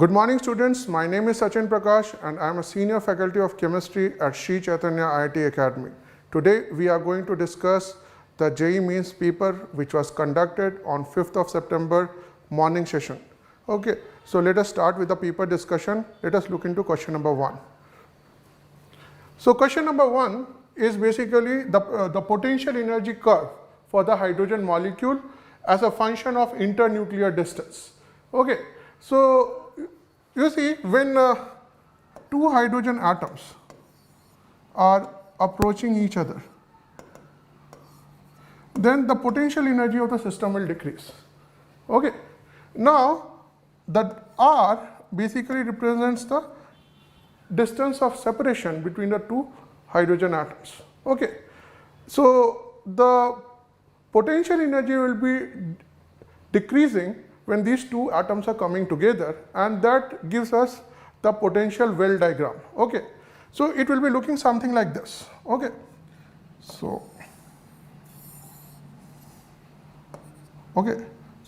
Good morning students, my name is Sachin Prakash and I am a senior faculty of chemistry at Sri Chaitanya IIT Academy. Today we are going to discuss the JEE Mains paper which was conducted on 5th of September morning session. Okay, so let us start with the paper discussion. Let us look into question number 1. So question number 1 is basically the potential energy curve for the hydrogen molecule as a function of internuclear distance. Okay, so you see when two hydrogen atoms are approaching each other, then the potential energy of the system will decrease. Okay, now that R basically represents the distance of separation between the two hydrogen atoms. Okay, so the potential energy will be decreasing when these two atoms are coming together, and that gives us the potential well diagram. Okay, so it will be looking something like this. Okay, so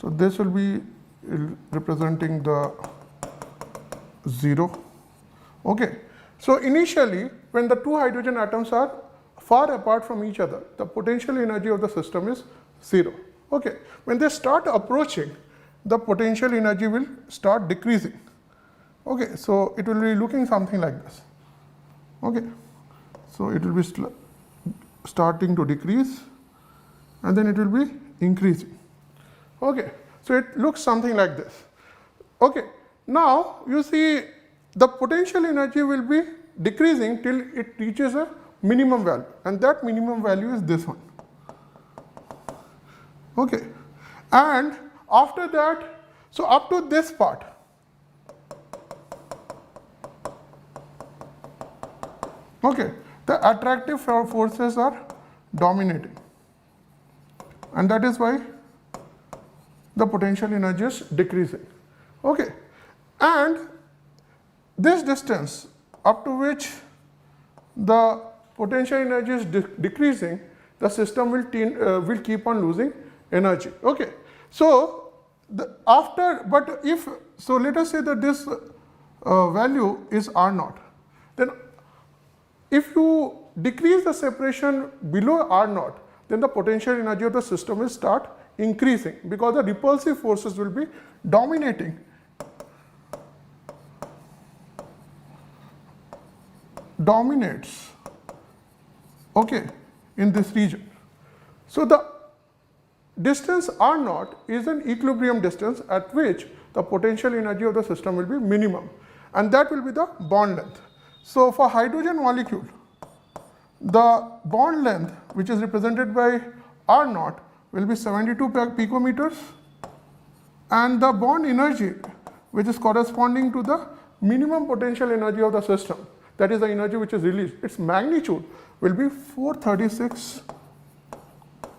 this will be representing the 0. Okay, so initially when the two hydrogen atoms are far apart from each other, the potential energy of the system is 0. Okay, when they start approaching, the potential energy will start decreasing. Okay, so it will be looking something like this. Okay, so it will be starting to decrease and then it will be increasing. Okay, so it looks something like this. Okay, now you see the potential energy will be decreasing till it reaches a minimum value, and that minimum value is this one. Okay, and after that, so up to this part, okay, the attractive forces are dominating, and that is why the potential energy is decreasing. Okay, and this distance up to which the potential energy is decreasing, the system will keep on losing energy. Okay, so let us say that this value is R0, then if you decrease the separation below R0, then the potential energy of the system will start increasing because the repulsive forces will be dominating. Dominates, okay, in this region. So the distance R0 is an equilibrium distance at which the potential energy of the system will be minimum, and that will be the bond length. So for hydrogen molecule, the bond length which is represented by R0 will be 72 picometers, and the bond energy which is corresponding to the minimum potential energy of the system, that is the energy which is released, its magnitude will be 436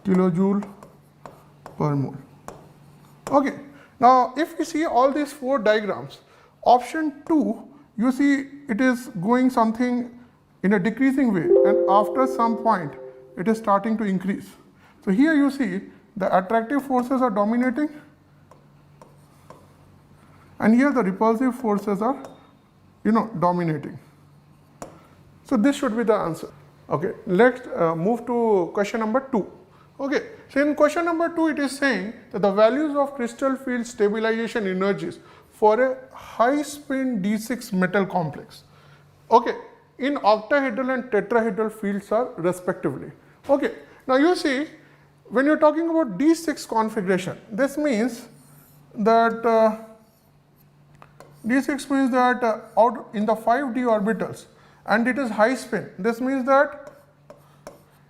kilojoule per mole. Okay, now if we see all these 4 diagrams, option 2, you see it is going something in a decreasing way, and after some point it is starting to increase. So here you see the attractive forces are dominating, and here the repulsive forces are dominating. So this should be the answer. Okay, let's move to question number 2. Okay, so in question number 2 it is saying that the values of crystal field stabilization energies for a high spin D6 metal complex, okay, in octahedral and tetrahedral fields are respectively. Okay, now you see when you are talking about D6 configuration, this means that D6 means that out in the 5d orbitals, and it is high spin. This means that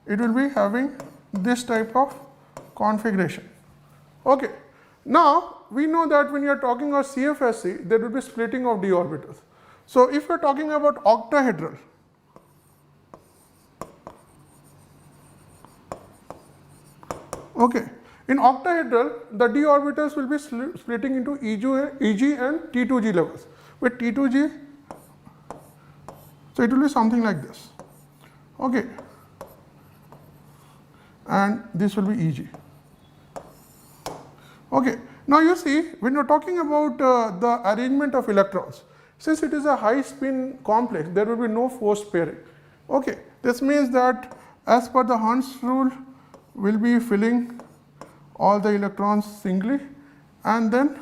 it will be having this type of configuration. Okay, now we know that when you are talking about CFSE, there will be splitting of d orbitals. So if you are talking about octahedral, okay, in octahedral the d orbitals will be splitting into EG and T2g levels. With T2g, so it will be something like this. Okay, and this will be EG. Okay, Now you see, when you're talking about the arrangement of electrons, since it is a high spin complex, there will be no forced pairing. Okay, this means that as per the Hund's rule, we'll be filling all the electrons singly and then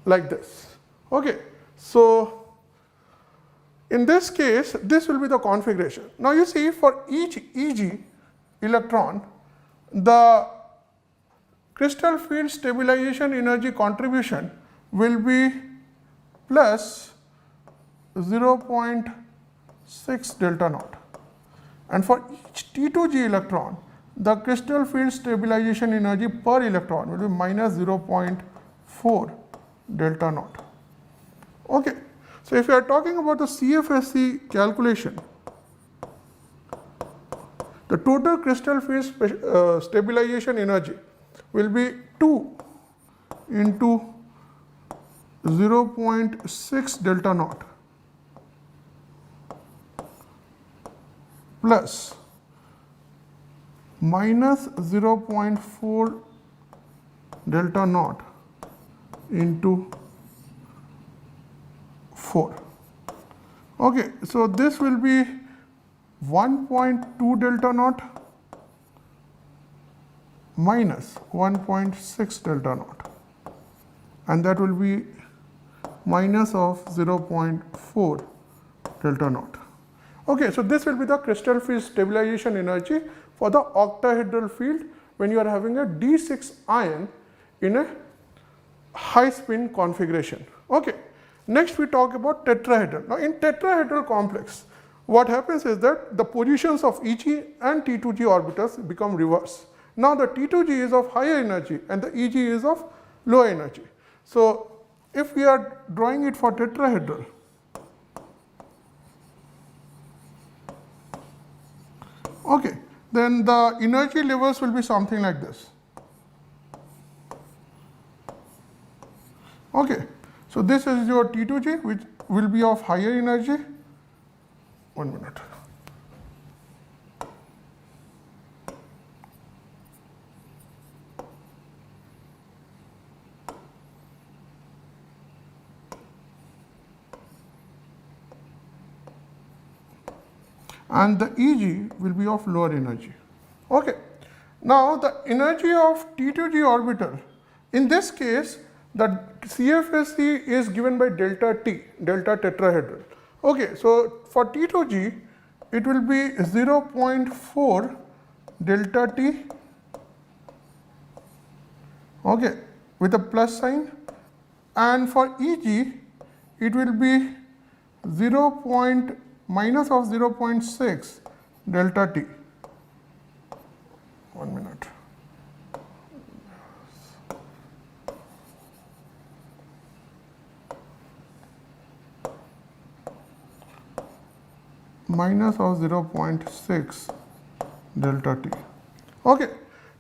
like this. Okay, so in this case, this will be the configuration. Now you see, for each Eg electron, the crystal field stabilization energy contribution will be plus 0.6 delta naught, and for each T2G electron, the crystal field stabilization energy per electron will be minus 0.4 delta naught. Okay, so if you are talking about the CFSE calculation, the total crystal field stabilization energy will be 2 into 0.6 delta naught plus minus 0.4 delta naught into 4. Okay, so this will be 1.2 delta naught minus 1.6 delta naught, and that will be minus of 0.4 delta naught. Okay, so this will be the crystal field stabilization energy for the octahedral field when you are having a D6 ion in a high spin configuration. Okay, next we talk about tetrahedral. Now in tetrahedral complex, what happens is that the positions of Eg and T2G orbitals become reverse. Now the T2G is of higher energy and the Eg is of lower energy. So if we are drawing it for tetrahedral, okay, then the energy levels will be something like this. Okay, so this is your T2G, which will be of higher energy. 1 minute. And the Eg will be of lower energy. Okay. Now the energy of T2G orbital, in this case, the CFSE is given by delta T, delta tetrahedral. Okay, so for T2G, it will be 0.4 delta T, okay, with a plus sign, and for Eg, it will be minus of 0.6 delta T. 1 minute. Minus of 0.6 delta T. Okay.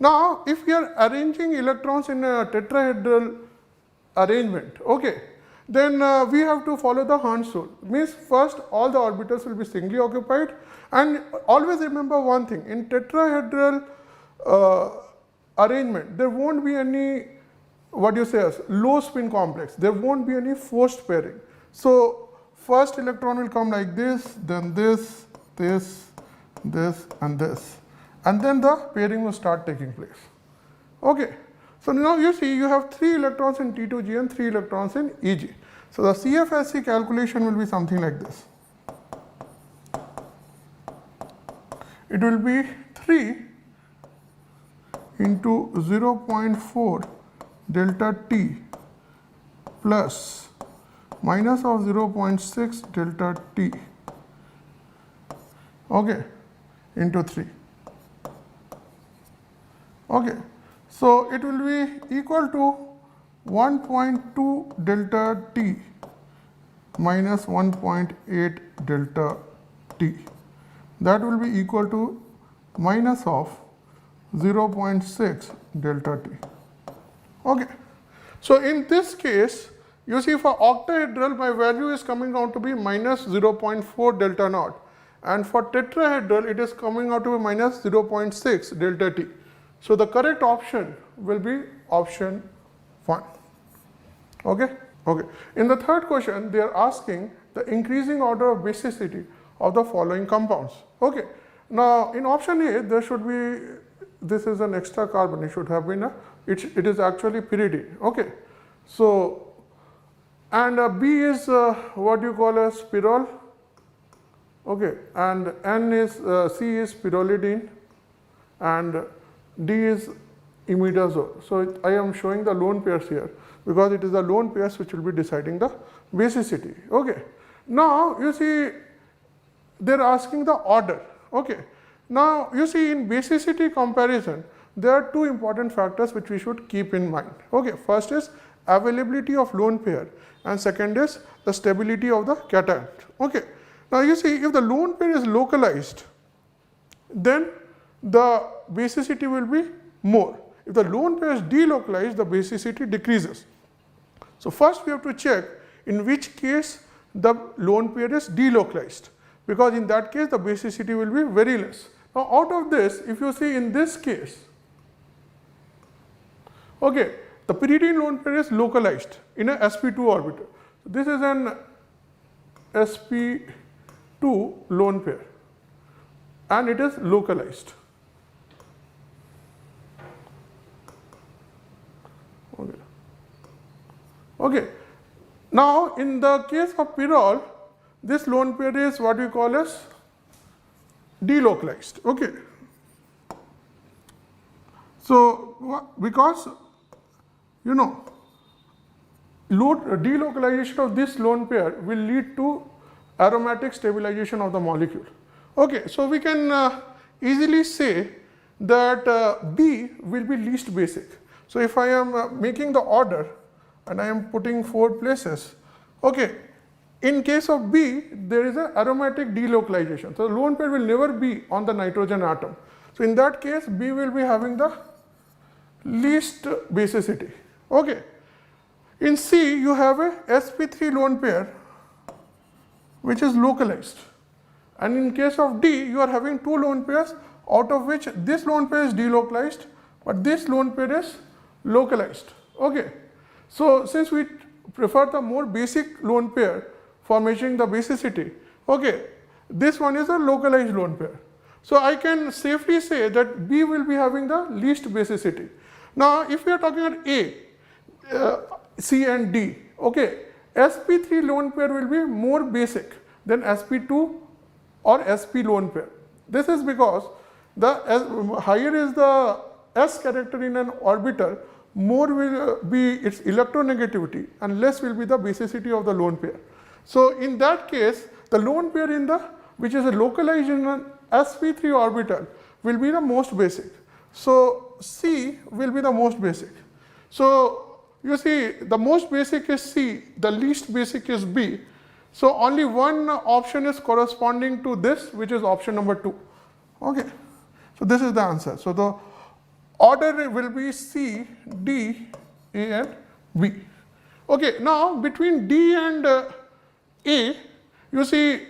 Now, if we are arranging electrons in a tetrahedral arrangement, okay, then we have to follow the Hund's rule. Means first all the orbitals will be singly occupied, and always remember one thing, in tetrahedral arrangement there won't be any, what you say, as low spin complex, there won't be any forced pairing. So first electron will come like this, then this, this, this and this, and then the pairing will start taking place. Okay. So now you see you have 3 electrons in T2G and 3 electrons in Eg. So the CFSE calculation will be something like this. It will be 3 into 0.4 delta T plus minus of 0.6 delta T, okay, into 3. Okay. So it will be equal to 1.2 delta T minus 1.8 delta T. That will be equal to minus of 0.6 delta T. Okay. So in this case, you see for octahedral my value is coming out to be minus 0.4 delta naught, and for tetrahedral it is coming out to be minus 0.6 delta T. So the correct option will be option 1. Okay. In the third question, they are asking the increasing order of basicity of the following compounds. Okay. Now, in option A, there should be, this is an extra carbon, it should have been it is actually pyridine. Okay. So, and B is what you call as pyrrole. Okay. And N is, C is pyrrolidine, and D is imidazole. So, I am showing the lone pairs here because it is the lone pairs which will be deciding the basicity. Okay. Now, you see, they are asking the order. Okay. Now, you see, in basicity comparison, there are two important factors which we should keep in mind. Okay. First is availability of lone pair, and second is the stability of the cation. Okay. Now, you see, if the lone pair is localized, then the basicity will be more. If the lone pair is delocalized, the basicity decreases. So, first we have to check in which case the lone pair is delocalized, because in that case the basicity will be very less. Now, out of this, if you see in this case, okay, the pyridine lone pair is localized in a sp2 orbital. This is an sp2 lone pair and it is localized. Okay. Okay. Now, in the case of pyrrole, this lone pair is what we call as delocalized. Okay. So, because you know, delocalization of this lone pair will lead to aromatic stabilization of the molecule. Okay. So, we can easily say that B will be least basic. So, if I am making the order and I am putting 4 places, okay, in case of B, there is an aromatic delocalization. So, lone pair will never be on the nitrogen atom. So, in that case, B will be having the least basicity. Okay. In C, you have a sp3 lone pair which is localized, and in case of D, you are having 2 lone pairs, out of which this lone pair is delocalized, but this lone pair is localized. Okay. So, since we prefer the more basic lone pair for measuring the basicity, okay, this one is a localized lone pair. So, I can safely say that B will be having the least basicity. Now, if we are talking about A, C and D, okay, sp3 lone pair will be more basic than sp2 or sp lone pair. This is because the higher is the s character in an orbital, more will be its electronegativity and less will be the basicity of the lone pair. So, in that case, the lone pair in the which is a localized in an sp3 orbital will be the most basic. So, C will be the most basic. So, you see, the most basic is C, the least basic is B. So, only one option is corresponding to this, which is option number 2. Okay. So, this is the answer. So, the order will be C, D, A and B. Okay. Now, between D and A, you see,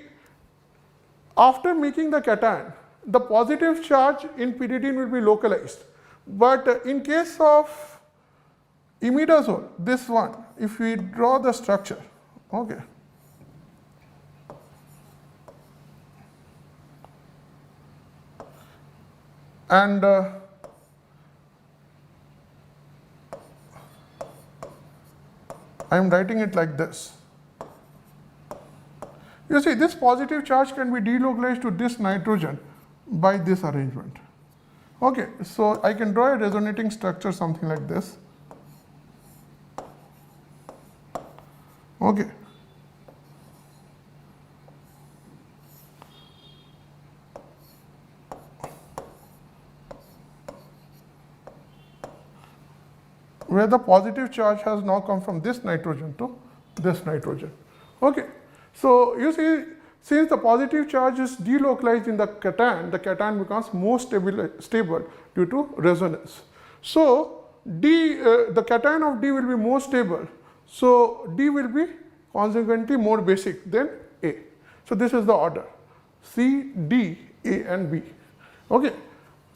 after making the cation, the positive charge in pyridine will be localized. But in case of imidazole, this one, if we draw the structure, okay, and I am writing it like this. You see, this positive charge can be delocalized to this nitrogen by this arrangement. Okay, so I can draw a resonating structure something like this. Okay. Where the positive charge has now come from this nitrogen to this nitrogen. Okay. So, you see, since the positive charge is delocalized in the cation becomes more stable due to resonance. So, the cation of D will be more stable. So, D will be consequently more basic than A. So, this is the order C, D, A and B. Okay.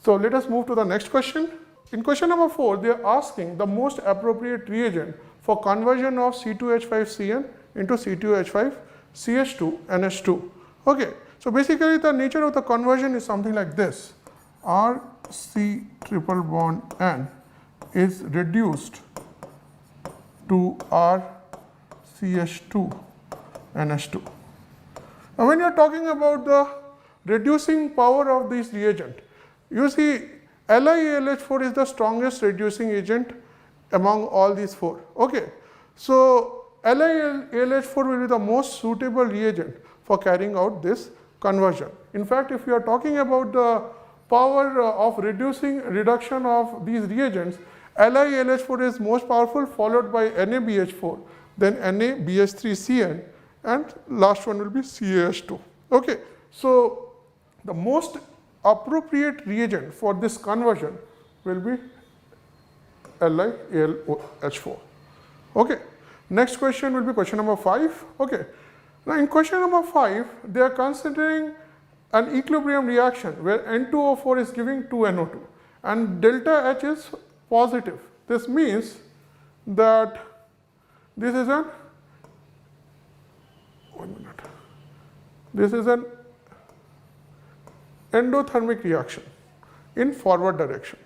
So, let us move to the next question. in question number 4, they are asking the most appropriate reagent for conversion of C2H5Cn into C2H5CH2NH2. Okay, so basically the nature of the conversion is something like this. RC triple bond N is reduced to RCH2 NH2. Now when you are talking about the reducing power of this reagent, you see LiAlH4 is the strongest reducing agent among all these 4. Okay, so LiAlH4 will be the most suitable reagent for carrying out this conversion. In fact, if you are talking about the power of reduction of these reagents, LiAlH4 is most powerful, followed by NaBH4, then NaBH3Cn, and last one will be CaH2. Okay, so the most appropriate reagent for this conversion will be LiAlH4. Okay, next question will be question number 5. Okay, now in question number 5, they are considering an equilibrium reaction where N2O4 is giving 2NO2 and delta H is positive. This means that this is an endothermic reaction in forward direction.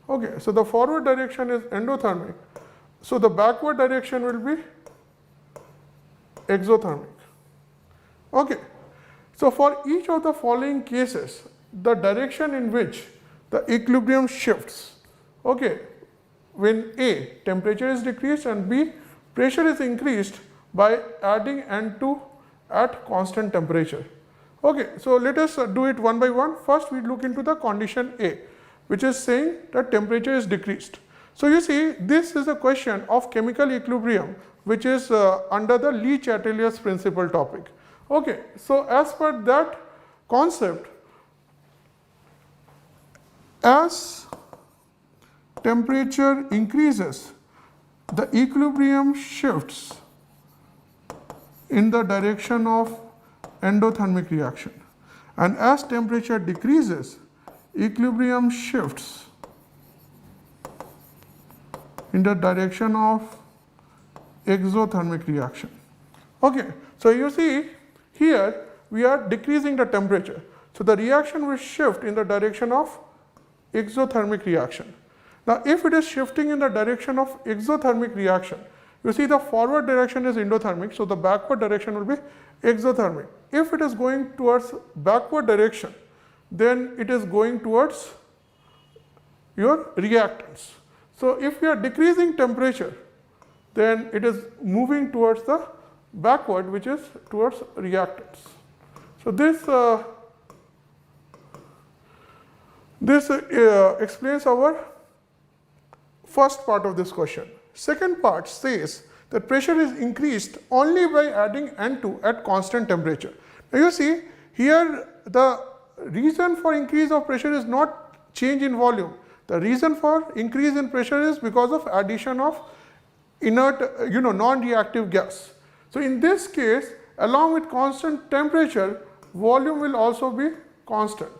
Okay, so the forward direction is endothermic, so the backward direction will be exothermic. Okay, so for each of the following cases, the direction in which the equilibrium shifts, okay, when A, temperature is decreased, and B, pressure is increased by adding N2 at constant temperature. Okay, so let us do it one by one. First we look into the condition A, which is saying that temperature is decreased. So you see, this is a question of chemical equilibrium, which is under the Le-Chatelier principle topic. Okay, so as per that concept, as temperature increases, the equilibrium shifts in the direction of endothermic reaction, and as temperature decreases, equilibrium shifts in the direction of exothermic reaction. Okay, so you see here we are decreasing the temperature, so the reaction will shift in the direction of exothermic reaction. Now if it is shifting in the direction of exothermic reaction, you see the forward direction is endothermic, so the backward direction will be exothermic. If it is going towards backward direction, then it is going towards your reactants. So if we are decreasing temperature, then it is moving towards the backward, which is towards reactants. So this explains our first part of this question. Second part says that pressure is increased only by adding N2 at constant temperature. Now you see here the reason for increase of pressure is not change in volume. The reason for increase in pressure is because of addition of inert, non-reactive gas. So in this case, along with constant temperature, volume will also be constant.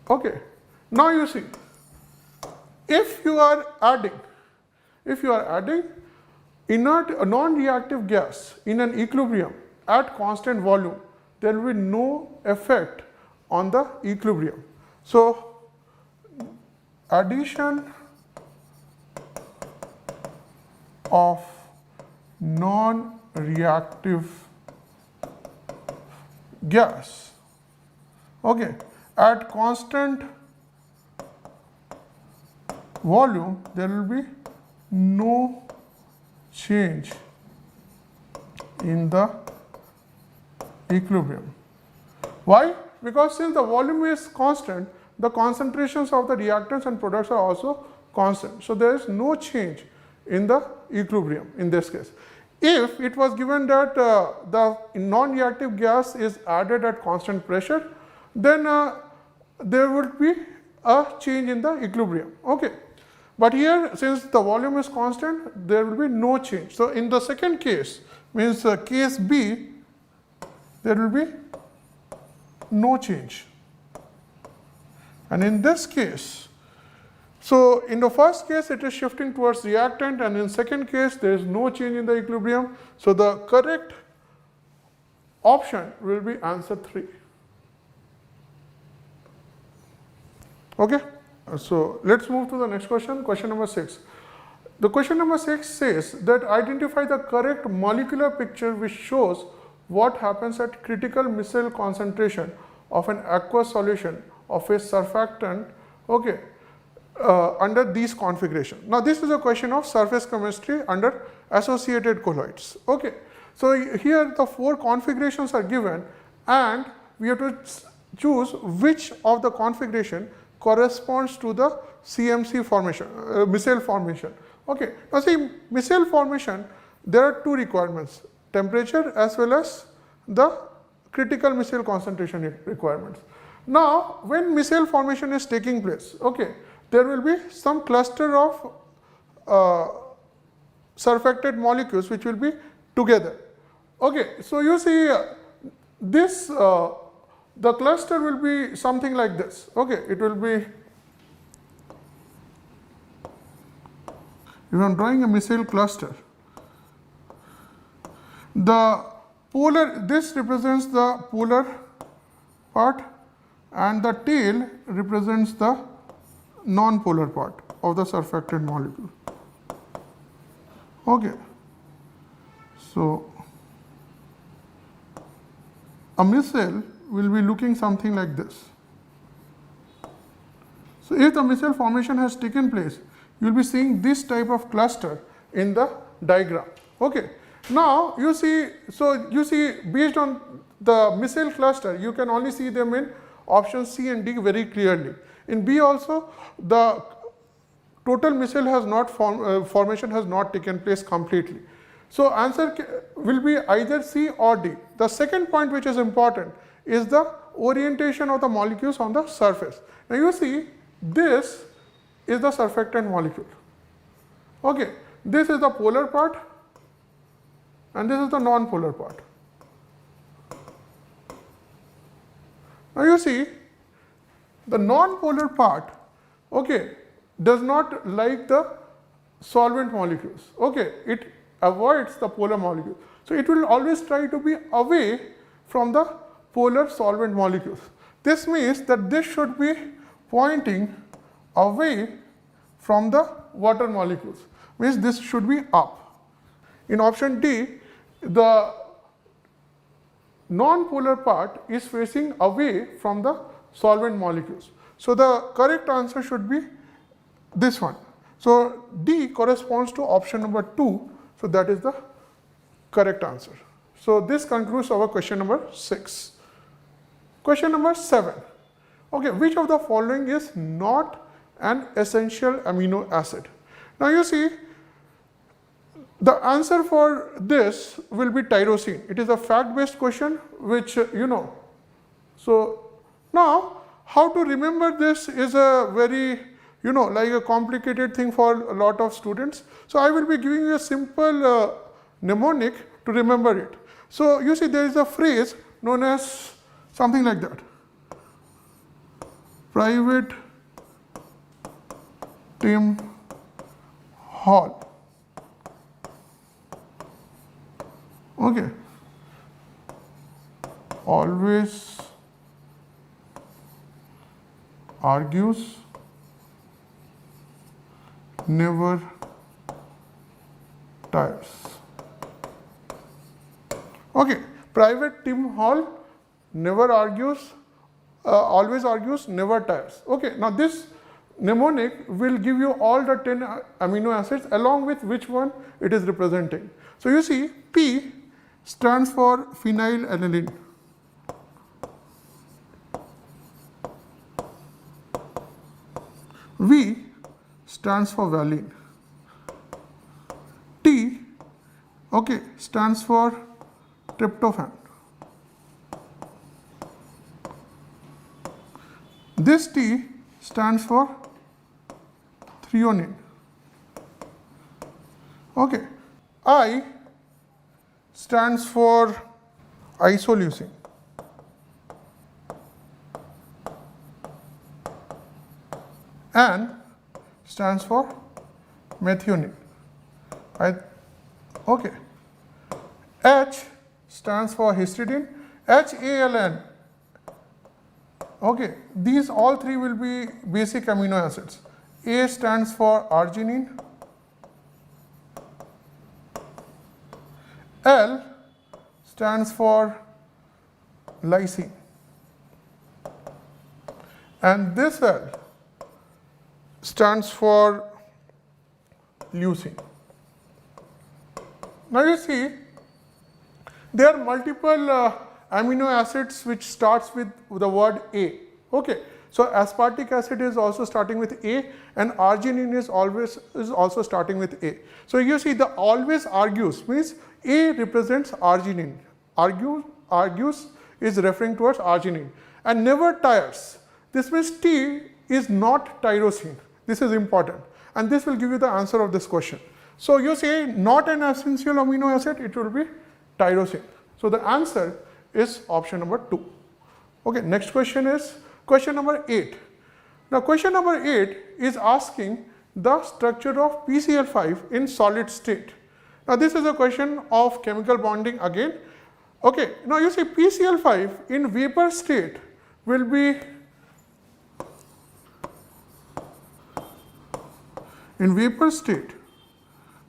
Okay, now you see, if you are adding inert non-reactive gas in an equilibrium at constant volume, there will be no effect on the equilibrium. So addition of non-reactive gas, okay, at constant volume, there will be no change in the equilibrium. Why? Because since the volume is constant, the concentrations of the reactants and products are also constant. So there is no change in the equilibrium in this case. If it was given that the non-reactive gas is added at constant pressure, then there would be a change in the equilibrium. Okay. But here, since the volume is constant, there will be no change. So in the second case, means case B, there will be no change. And in this case, So in the first case, it is shifting towards reactant, and in second case, there is no change in the equilibrium. So the correct option will be answer 3. Okay. So let's move to the next question, question number 6. The question number 6 says that identify the correct molecular picture which shows what happens at critical micelle concentration of an aqueous solution of a surfactant, okay, under these configuration. Now this is a question of surface chemistry under associated colloids. Okay. So here the 4 configurations are given, and we have to choose which of the configuration corresponds to the CMC formation, micelle formation. Okay. Now see, micelle formation, there are 2 requirements, temperature as well as the critical micelle concentration requirements. Now when micelle formation is taking place, okay, there will be some cluster of surfactant molecules which will be together. Okay, so you see this, the cluster will be something like this. Okay, it will be, if I am drawing a micelle cluster, the polar, this represents the polar part and the tail represents the non-polar part of the surfactant molecule. Okay. So a micelle will be looking something like this. So if the micelle formation has taken place, you will be seeing this type of cluster in the diagram. Okay. Now you see, so you see based on the micelle cluster, you can only see them in options C and D very clearly. In B also, the total micelle has not formation has not taken place completely. So answer will be either C or D. The second point which is important is the orientation of the molecules on the surface. Now you see, this is the surfactant molecule. Okay, this is the polar part and this is the non-polar part. Now you see, the non-polar part, okay, does not like the solvent molecules. Okay, it avoids the polar molecule. So it will always try to be away from the polar solvent molecules. This means that this should be pointing away from the water molecules, means this should be up. In option D, the non-polar part is facing away from the solvent molecules. So the correct answer should be this one. So D corresponds to option number 2. So that is the correct answer. So this concludes our question number 6. Question number 7. Okay, which of the following is not an essential amino acid? Now you see, the answer for this will be tyrosine. It is a fact-based question which you know. So now how to remember this is a very, you know, like a complicated thing for a lot of students. So I will be giving you a simple mnemonic to remember it. So you see, there is a phrase known as something like that. Private Tim Hall. Okay. Always argues, never tires. Okay, Private Tim Hall never argues, always argues, never tires. Okay, now this mnemonic will give you all the 10 amino acids along with which one it is representing. So you see, P stands for phenylalanine. V stands for valine. T, okay, stands for tryptophan. This T stands for threonine. Okay, I stands for isoleucine. And stands for methionine. Okay. H stands for histidine. HALN. Okay, these all three will be basic amino acids. A stands for arginine. L stands for lysine. And this L stands for leucine. Now you see, there are multiple amino acids which starts with the word A. Okay, so aspartic acid is also starting with A, and arginine is also starting with A. So you see, the always argues means A represents arginine. Argues is referring towards arginine, and never tires. This means T is not tyrosine. This is important, and this will give you the answer of this question. So you say not an essential amino acid, it will be tyrosine. So the answer is option number 2. Okay, next question is question number 8. Now question number 8 is asking the structure of PCl5 in solid state. Now this is a question of chemical bonding again. Okay, now you see PCl5 in vapor state will be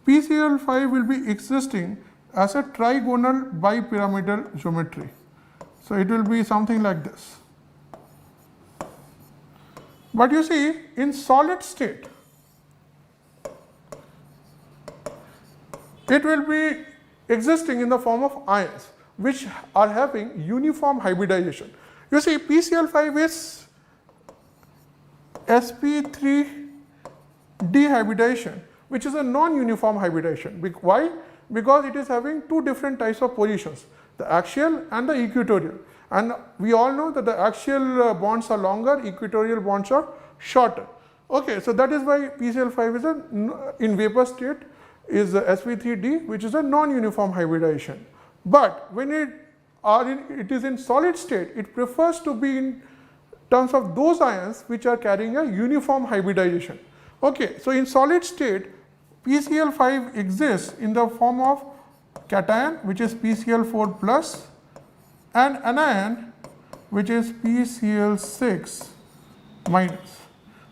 PCl5 will be existing as a trigonal bipyramidal geometry. So it will be something like this. But you see, in solid state, it will be existing in the form of ions which are having uniform hybridization. You see, PCl5 is sp3 dehybridization, which is a non-uniform hybridization. Why? Because it is having two different types of positions, the axial and the equatorial. And we all know that the axial bonds are longer, equatorial bonds are shorter. Okay, so that is why PCl5 is in vapor state is sp3d, which is a non-uniform hybridization. But when it is in solid state, it prefers to be in terms of those ions which are carrying a uniform hybridization. Okay, so in solid state, PCl5 exists in the form of cation, which is PCl4 plus, and anion, which is PCl6 minus.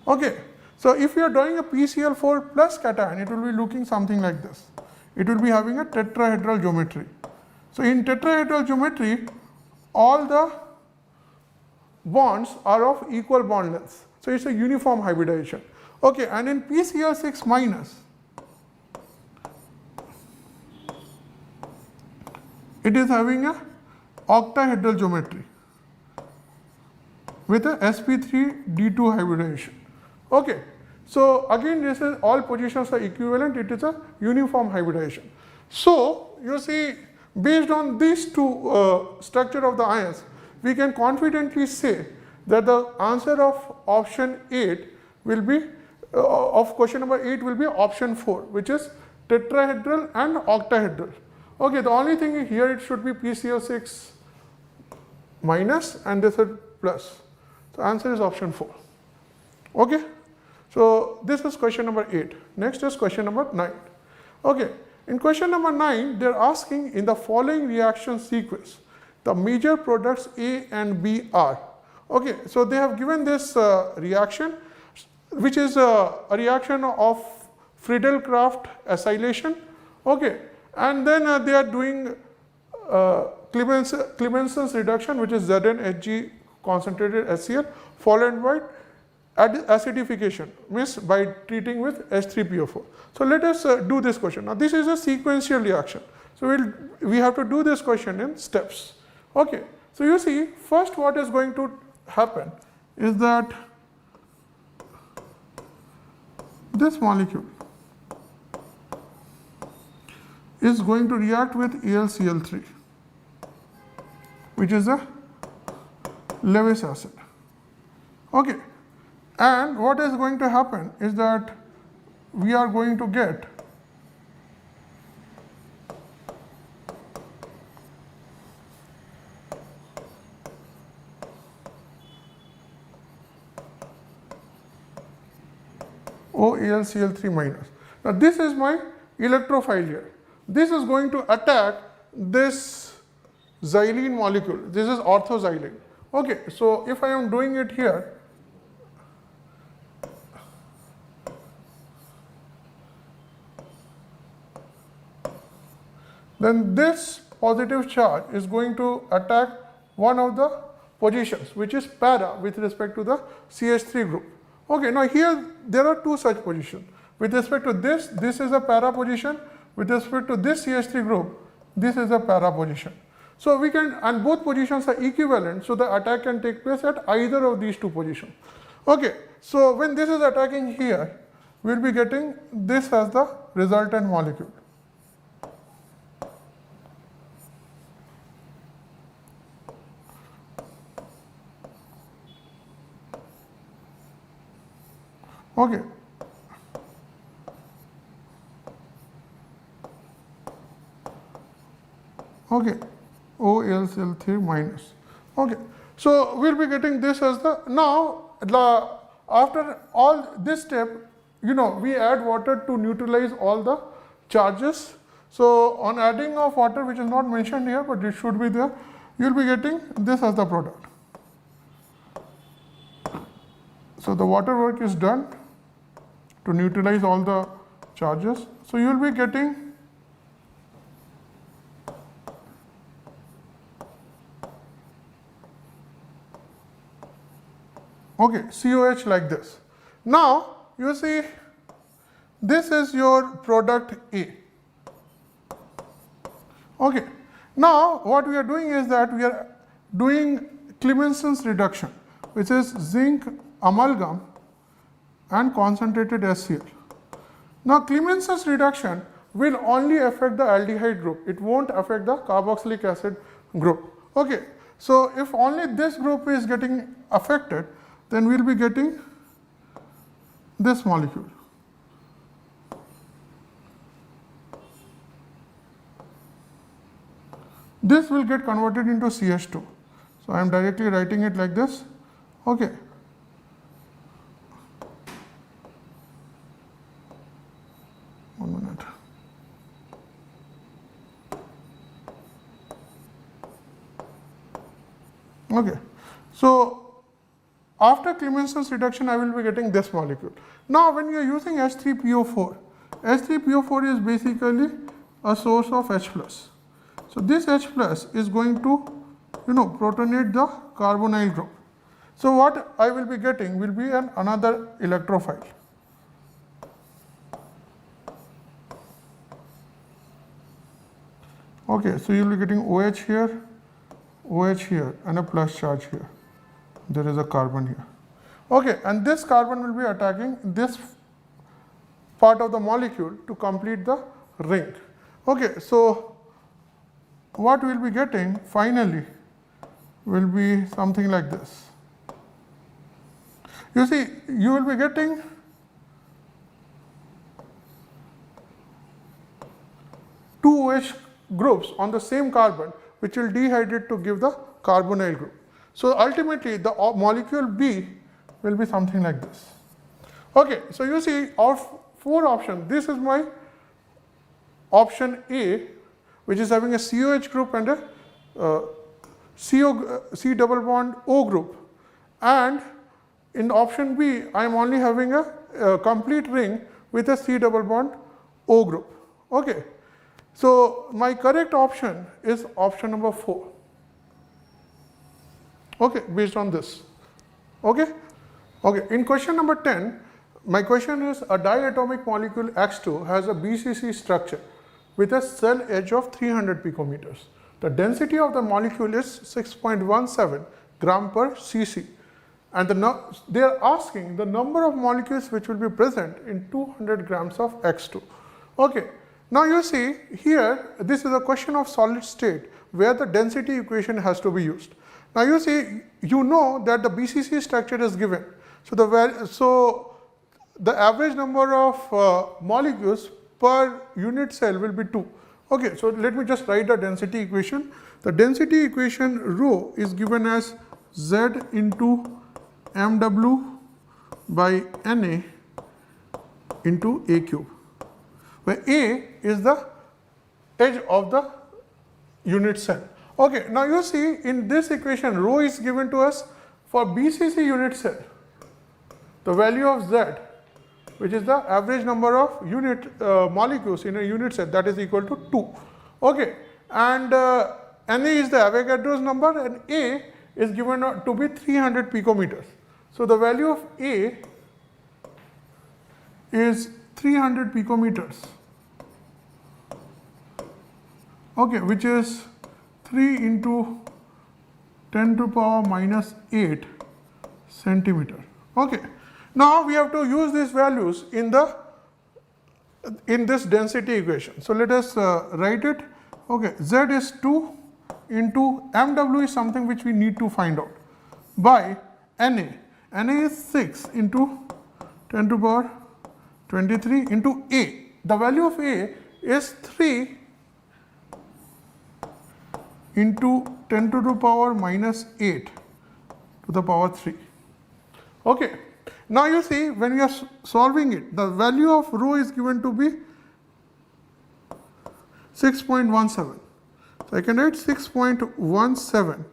Okay, so if you are drawing a PCl4 plus cation, it will be looking something like this. It will be having a tetrahedral geometry. So in tetrahedral geometry, all the bonds are of equal bond length. So it's a uniform hybridization. Okay, and in PCl6 minus, it is having a octahedral geometry with a sp3d2 hybridization. Okay, so again this is all positions are equivalent, it is a uniform hybridization. So you see, based on these two structure of the ions, we can confidently say that the answer of option 8 will be of question number 8 will be option 4, which is tetrahedral and octahedral. Okay, the only thing here it should be PCl6 minus and this is plus. So answer is option 4. Okay, so this is question number 8. Next is question number 9. Okay, in question number 9, they are asking in the following reaction sequence, the major products A and B are. Okay, so they have given this reaction, which is a reaction of Friedel-Crafts acylation. Okay, and then they are doing Clemenson's reduction, which is ZnHg concentrated HCl, followed by acidification, means by treating with H3PO4. So let us do this question. Now this is a sequential reaction. So we have to do this question in steps. Okay, so you see, first what is going to happen is that this molecule is going to react with AlCl3, which is a Lewis acid. Okay, and what is going to happen is that we are going to get OAlCl3 minus. Now this is my electrophile here. This is going to attack this xylene molecule. This is orthoxylene. Okay, so if I am doing it here, then this positive charge is going to attack one of the positions, which is para with respect to the CH3 group. Okay, now here there are two such positions. With respect to this, this is a para position. With respect to this CH3 group, this is a para position. So we can, and both positions are equivalent, so the attack can take place at either of these two positions. Okay, so when this is attacking here, we will be getting this as the resultant molecule. Okay. Okay, OAlCl3 minus. Okay, so we'll be getting this as the, now after all this step, you know, we add water to neutralize all the charges. So on adding of water, which is not mentioned here, but it should be there, you'll be getting this as the product. So the water work is done to neutralize all the charges. So you'll be getting okay, COH like this. Now you see this is your product A. Okay, now what we are doing is that we are doing Clemenson's reduction, which is zinc amalgam and concentrated HCl. Now Clemenson's reduction will only affect the aldehyde group, it won't affect the carboxylic acid group. Okay, so if only this group is getting affected, then we will be getting this molecule. This will get converted into CH2. So I am directly writing it like this. Okay. One minute. Okay. So after Clemenson's reduction, I will be getting this molecule. Now when you are using H3PO4, H3PO4 is basically a source of H+. So this H+ is going to, you know, protonate the carbonyl group. So what I will be getting will be another electrophile. Okay, so you will be getting OH here and a plus charge here. There is a carbon here. Okay, and this carbon will be attacking this part of the molecule to complete the ring. Okay, so what we will be getting finally will be something like this. You see, you will be getting two OH groups on the same carbon, which will dehydrate to give the carbonyl group. So ultimately the molecule B will be something like this. Okay, so you see our four options. This is my option A, which is having a COH group and a C double bond O group, and in option B I am only having a complete ring with a C double bond O group. Okay, so my correct option is option number 4. Okay, based on this. Okay, okay. In question number 10, my question is a diatomic molecule X2 has a BCC structure with a cell edge of 300 picometers. The density of the molecule is 6.17 gram per cc, and they are asking the number of molecules which will be present in 200 grams of X2. Okay, now you see here this is a question of solid state where the density equation has to be used. Now you see, you know that the BCC structure is given, so the average number of molecules per unit cell will be 2. Okay, so let me just write the density equation. The density equation rho is given as Z into MW by Na into A cube, where A is the edge of the unit cell. Okay, now you see in this equation rho is given to us for BCC unit cell. The value of Z, which is the average number of unit molecules in a unit cell, that is equal to 2. Okay, and Na is the Avogadro's number, and A is given to be 300 picometers. So the value of A is 300 picometers. Okay, which is 3 into 10 to the power minus 8 centimeter. Okay. Now we have to use these values in this density equation. So let us write it. Okay, Z is 2 into MW is something which we need to find out by Na. Na is 6 into 10 to the power 23 into A. The value of A is 3 into 10 to the power minus 8 to the power 3. Okay. Now you see when we are solving it, the value of rho is given to be 6.17. So I can write 6.17,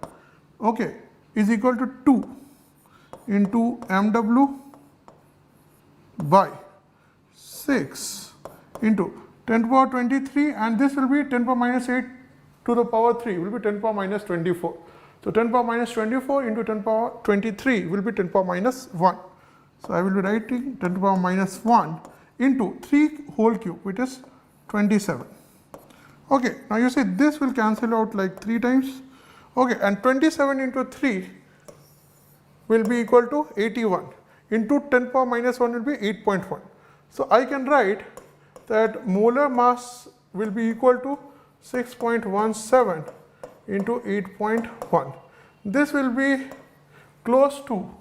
okay, is equal to 2 into MW by 6 into 10 to the power 23, and this will be 10 to the power minus 8 to the power 3 will be 10 to the power minus 24. So 10 to the power minus 24 into 10 to the power 23 will be 10 to the power minus 1. So I will be writing 10 to the power minus 1 into 3 whole cube, which is 27. Okay, now you see this will cancel out like 3 times. Okay, and 27 into 3 will be equal to 81 into 10 to the power minus 1 will be 8.1. So I can write that molar mass will be equal to 6.17 into 8.1. This will be close to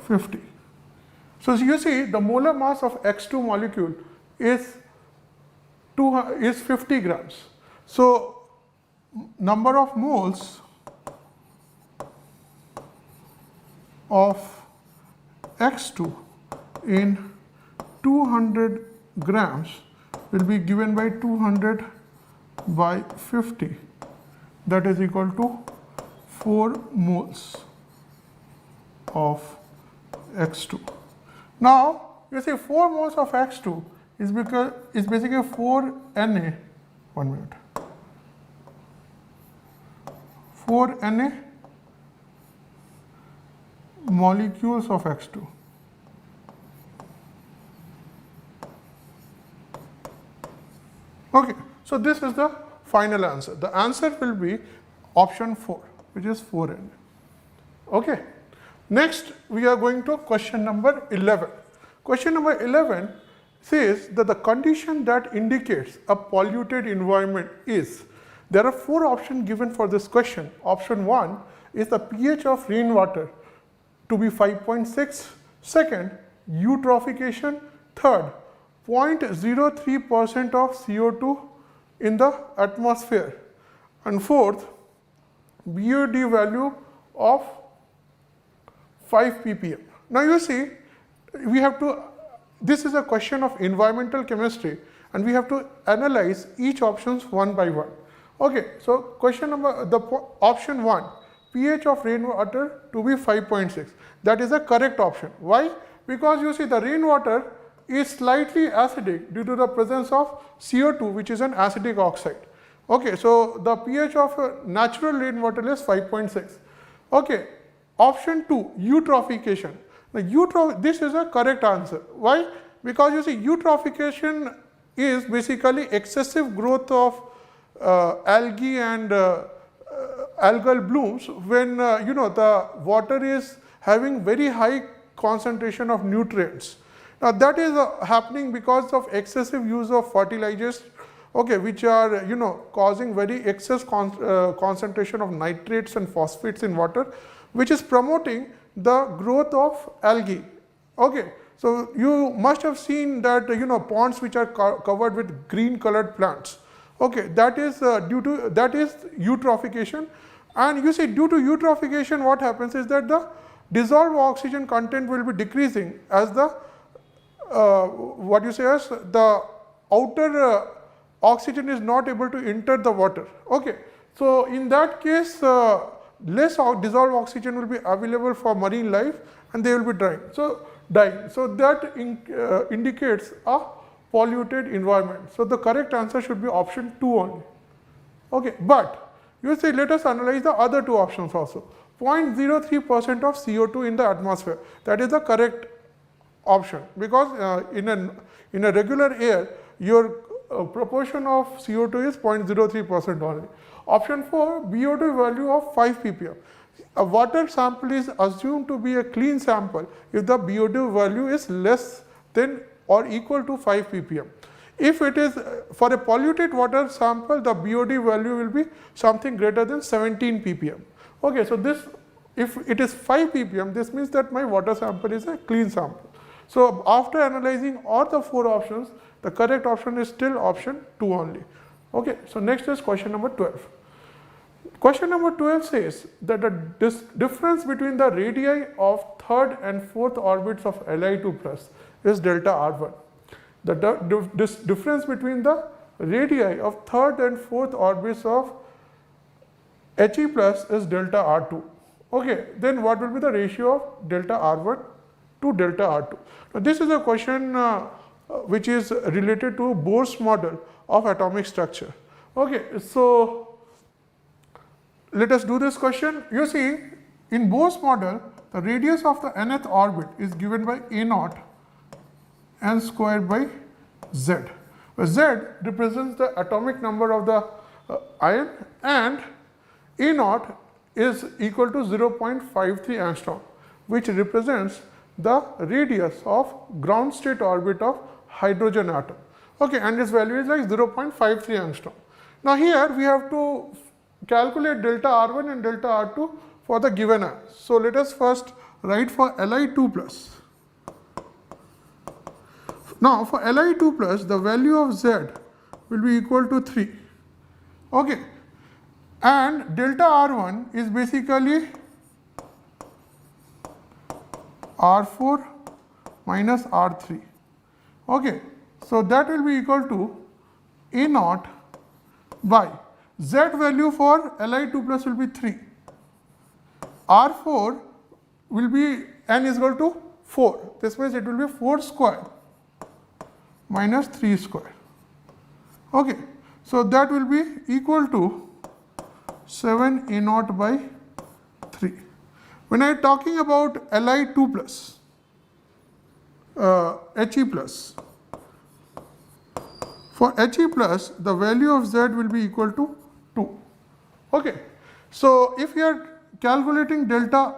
50. So you see the molar mass of X2 molecule is 50 grams. So number of moles of X2 in 200 grams will be given by 200 by 50, that is equal to 4 moles of X2. Now you see 4 moles of X2 is basically 4 Na, 1 minute, 4 Na molecules of X2. Okay, so this is the final answer. The answer will be option 4, which is 4 Na. Okay. Next, we are going to question number 11. Question number 11 says that the condition that indicates a polluted environment is, there are 4 options given for this question. Option 1 is the pH of rainwater to be 5.6. Second, eutrophication. Third, 0.03% of CO2 in the atmosphere. And fourth, BOD value of 5 ppm. Now you see, we have to, this is a question of environmental chemistry, and we have to analyze each options one by one. Okay, so question number, option 1, pH of rainwater to be 5.6. That is a correct option. Why? Because you see the rainwater is slightly acidic due to the presence of CO2, which is an acidic oxide. Okay, so the pH of natural rainwater is 5.6. Okay, option 2, eutrophication. Now, this is a correct answer. Why? Because you see, eutrophication is basically excessive growth of algae and algal blooms when the water is having very high concentration of nutrients. Now that is happening because of excessive use of fertilizers, okay, which are causing very excess concentration of nitrates and phosphates in water, which is promoting the growth of algae. Okay, so you must have seen that ponds which are covered with green colored plants. Okay, that is eutrophication. And you see, due to eutrophication, what happens is that the dissolved oxygen content will be decreasing as the what you say as the outer oxygen is not able to enter the water. Okay. So in that case, less dissolved oxygen will be available for marine life and they will be dying. So that indicates a polluted environment. So the correct answer should be option 2 only. Okay, but you say let us analyze the other two options also. 0.03% of CO2 in the atmosphere, that is the correct option, because in a regular air your proportion of CO2 is 0.03% only. Option 4, BO2 value of 5 ppm. A water sample is assumed to be a clean sample if the BO2 value is less than or equal to 5 ppm. If it is for a polluted water sample, the BOD value will be something greater than 17 ppm. Okay, so this, if it is 5 ppm, this means that my water sample is a clean sample. So after analyzing all the 4 options, the correct option is still option 2 only. Okay, so next is question number 12. Question number 12 says that the difference between the radii of third and fourth orbits of Li2 plus is delta R1. The difference between the radii of third and fourth orbits of He plus is delta R2. Okay, then what will be the ratio of delta R1 to delta R2? Now this is a question which is related to Bohr's model of atomic structure. Okay, so let us do this question. You see, in Bohr's model, the radius of the nth orbit is given by A naught n squared by z, where z represents the atomic number of the ion and A naught is equal to 0.53 angstrom, which represents the radius of ground state orbit of hydrogen atom. Okay, and this value is like 0.53 angstrom. Now here we have to calculate delta R1 and delta R2 for the given ion. So let us first write for Li2 plus. Now for Li2 plus, the value of Z will be equal to 3. Okay, and delta R1 is basically R4 minus R3. Okay, so that will be equal to A naught by Z value for Li2 plus will be 3. R4 will be n is equal to 4. This means it will be 4 square minus 3 square. Okay, so that will be equal to 7 A naught by 3. When I am talking about Li2 plus, He plus, for He plus, the value of Z will be equal to 2. Okay, so if you are calculating delta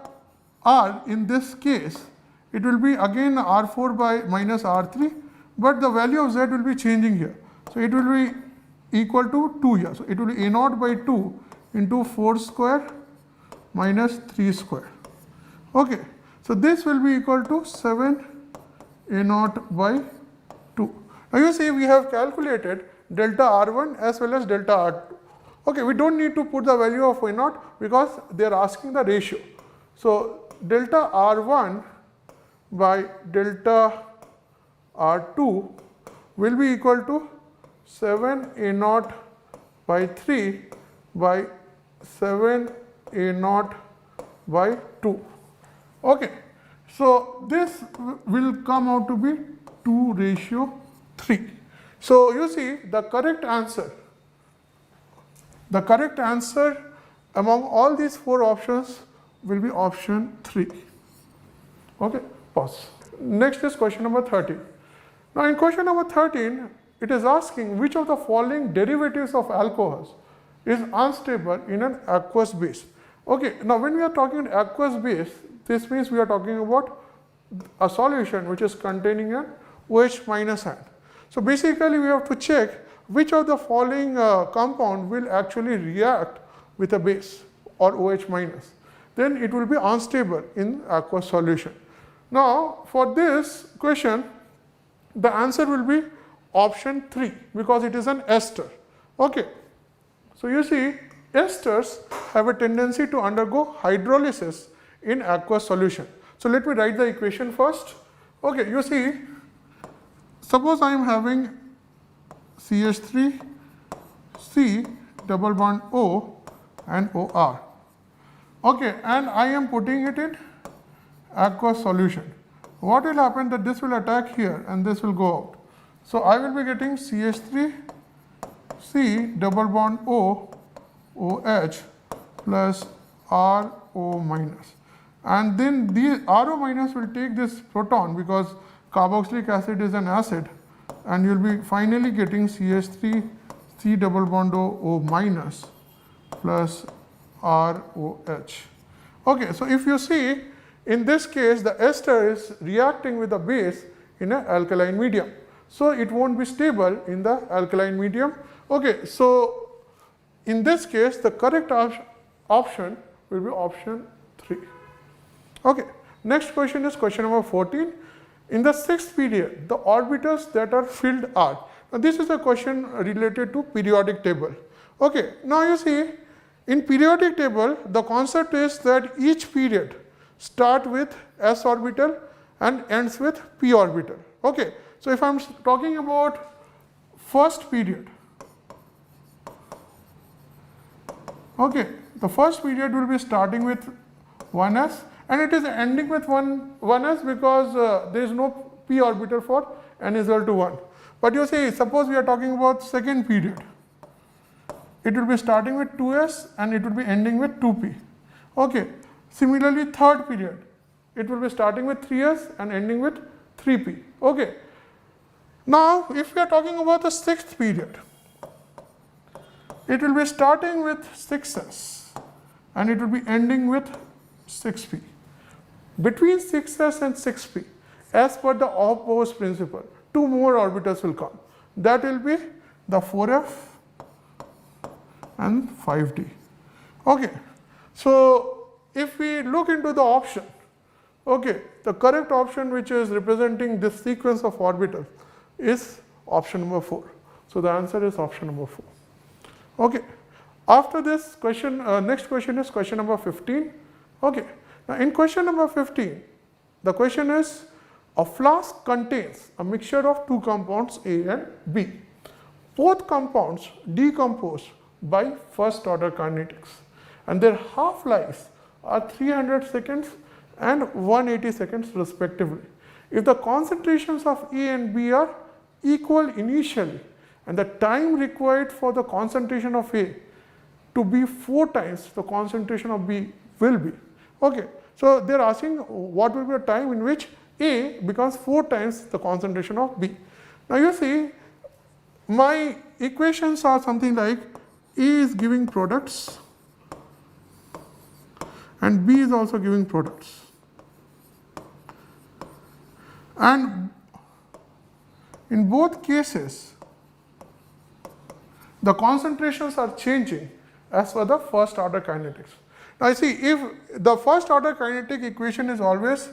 R in this case, it will be again R4 by minus R3, but the value of Z will be changing here. So it will be equal to 2 here. So it will be A naught by 2 into 4 square minus 3 square. Okay, so this will be equal to 7 A naught by 2. Now you see we have calculated delta R1 as well as delta R2. Okay, we don't need to put the value of A naught because they are asking the ratio. So delta R1 by delta R2 will be equal to 7 A naught by 3 by 7 A naught by 2. Okay, so this will come out to be 2:3. So you see the correct answer among all these 4 options will be option 3. Okay, pause. Next is question number 13. Now in question number 13, it is asking which of the following derivatives of alcohols is unstable in an aqueous base. Okay, now when we are talking aqueous base, this means we are talking about a solution which is containing an OH minus ion. So basically we have to check which of the following compound will actually react with a base or OH minus. Then it will be unstable in aqueous solution. Now for this question, the answer will be option 3 because it is an ester. Okay, so you see esters have a tendency to undergo hydrolysis in aqueous solution. So let me write the equation first. Okay, you see suppose I am having CH3, C double bond O and OR. Okay, and I am putting it in aqueous solution. What will happen that this will attack here and this will go out. So I will be getting CH3, C double bond O, OH plus RO minus. And then the RO minus will take this proton because carboxylic acid is an acid, and you will be finally getting CH3, C double bond O minus plus ROH. Okay, so if you see, in this case the ester is reacting with the base in an alkaline medium, so it won't be stable in the alkaline medium. Okay, so in this case the correct option will be option 3. Okay, next question is question number 14. In the 6th period, the orbitals that are filled are. Now this is a question related to periodic table. Okay, now you see, in periodic table the concept is that each period start with s orbital and ends with p orbital. Okay, so if I am talking about first period, okay, the first period will be starting with 1s and it is ending with 1s because there is no p orbital for n is equal to 1. But you see, suppose we are talking about second period, it will be starting with 2s and it will be ending with 2p. Okay, similarly third period, it will be starting with 3s and ending with 3p. Okay, now if we are talking about the 6th period, it will be starting with 6s and it will be ending with 6p. Between 6s and 6p, as per the Aufbauer's principle, 2 more orbitals will come. That will be the 4f and 5d. Okay, so if we look into the option, okay, the correct option which is representing this sequence of orbitals is option number 4. So the answer is option number 4. Okay, after this question, next question is question number 15. Okay, now in question number 15, the question is, a flask contains a mixture of 2 compounds A and B. Both compounds decompose by first order kinetics and their half-lives are 300 seconds and 180 seconds respectively. If the concentrations of A and B are equal initially and the time required for the concentration of A to be 4 times the concentration of B will be. Okay, so they are asking what will be the time in which A becomes 4 times the concentration of B. Now you see, my equations are something like A is giving products and B is also giving products, and in both cases the concentrations are changing as per the first order kinetics. Now I see, if the first order kinetic equation is always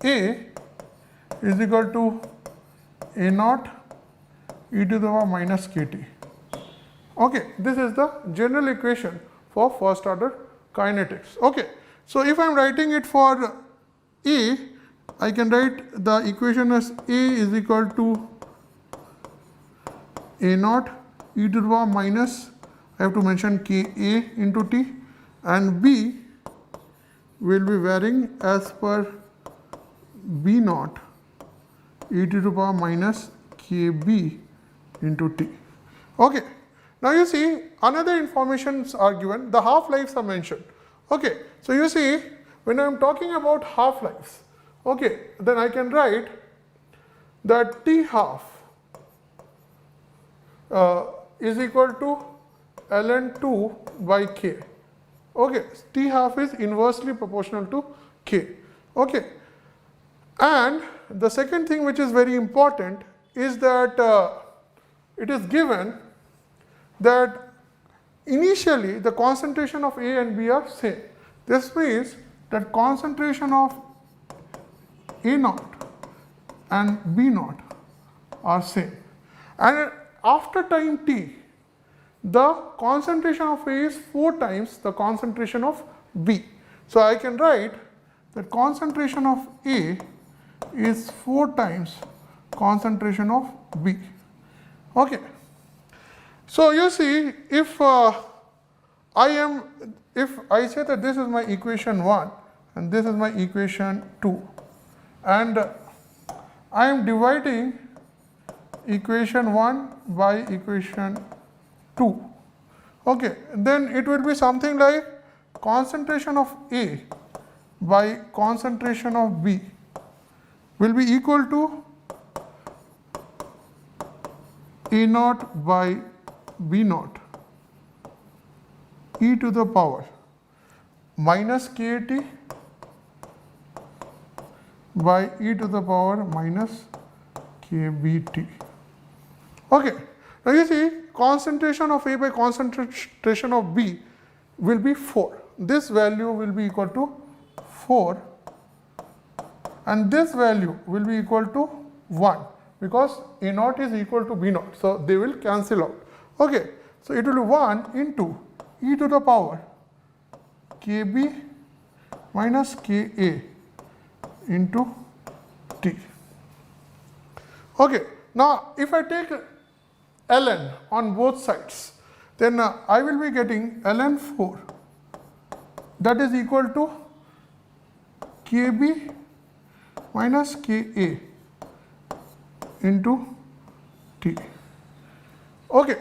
A is equal to A naught e to the power minus kT. Okay, this is the general equation for first order kinetics. Okay, so if I am writing it for A, I can write the equation as A is equal to A naught e to the power minus, I have to mention Ka into T, and B will be varying as per B naught e to the power minus Kb into T. Okay, now you see, another informations are given, the half-lives are mentioned. Okay, so you see, when I am talking about half-lives, okay, then I can write that T half is equal to ln2 by K. Okay, T half is inversely proportional to K. Okay, and the second thing which is very important is that it is given that initially the concentration of A and B are same. This means that concentration of A naught and B naught are same, and after time t, the concentration of A is 4 times the concentration of B. So I can write that concentration of A is 4 times concentration of B. Okay. So you see, if if I say that this is my equation 1 and this is my equation 2, and I am dividing equation 1 by equation 2, okay, then it will be something like concentration of A by concentration of B will be equal to A naught by B naught e to the power minus KT by e to the power minus KBT. Okay. Now you see, concentration of A by concentration of B will be 4. This value will be equal to 4 and this value will be equal to 1 because A naught is equal to B naught. So they will cancel out. Okay. So it will be 1 into e to the power KB minus KA into T. Okay. Now if I take ln on both sides, then I will be getting ln 4 that is equal to KB minus KA into T. Okay.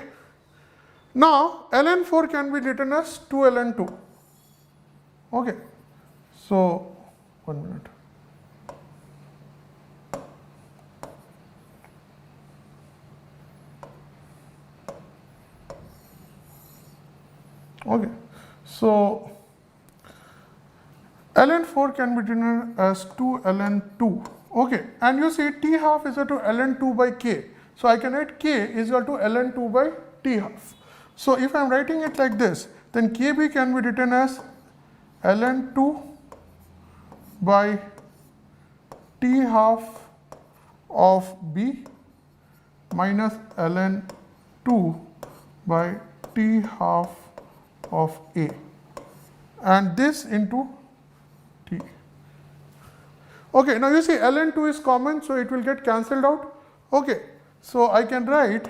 Now ln 4 can be written as 2 ln 2. Okay. So 1 minute. Okay. So ln 4 can be written as 2 ln 2. Okay. And you see T half is equal to ln 2 by K. So I can write K is equal to ln 2 by T half. So if I am writing it like this, then KB can be written as ln 2 by T half of B minus ln 2 by T half of A, and this into T. Okay, now you see ln 2 is common, so it will get cancelled out. Okay, so I can write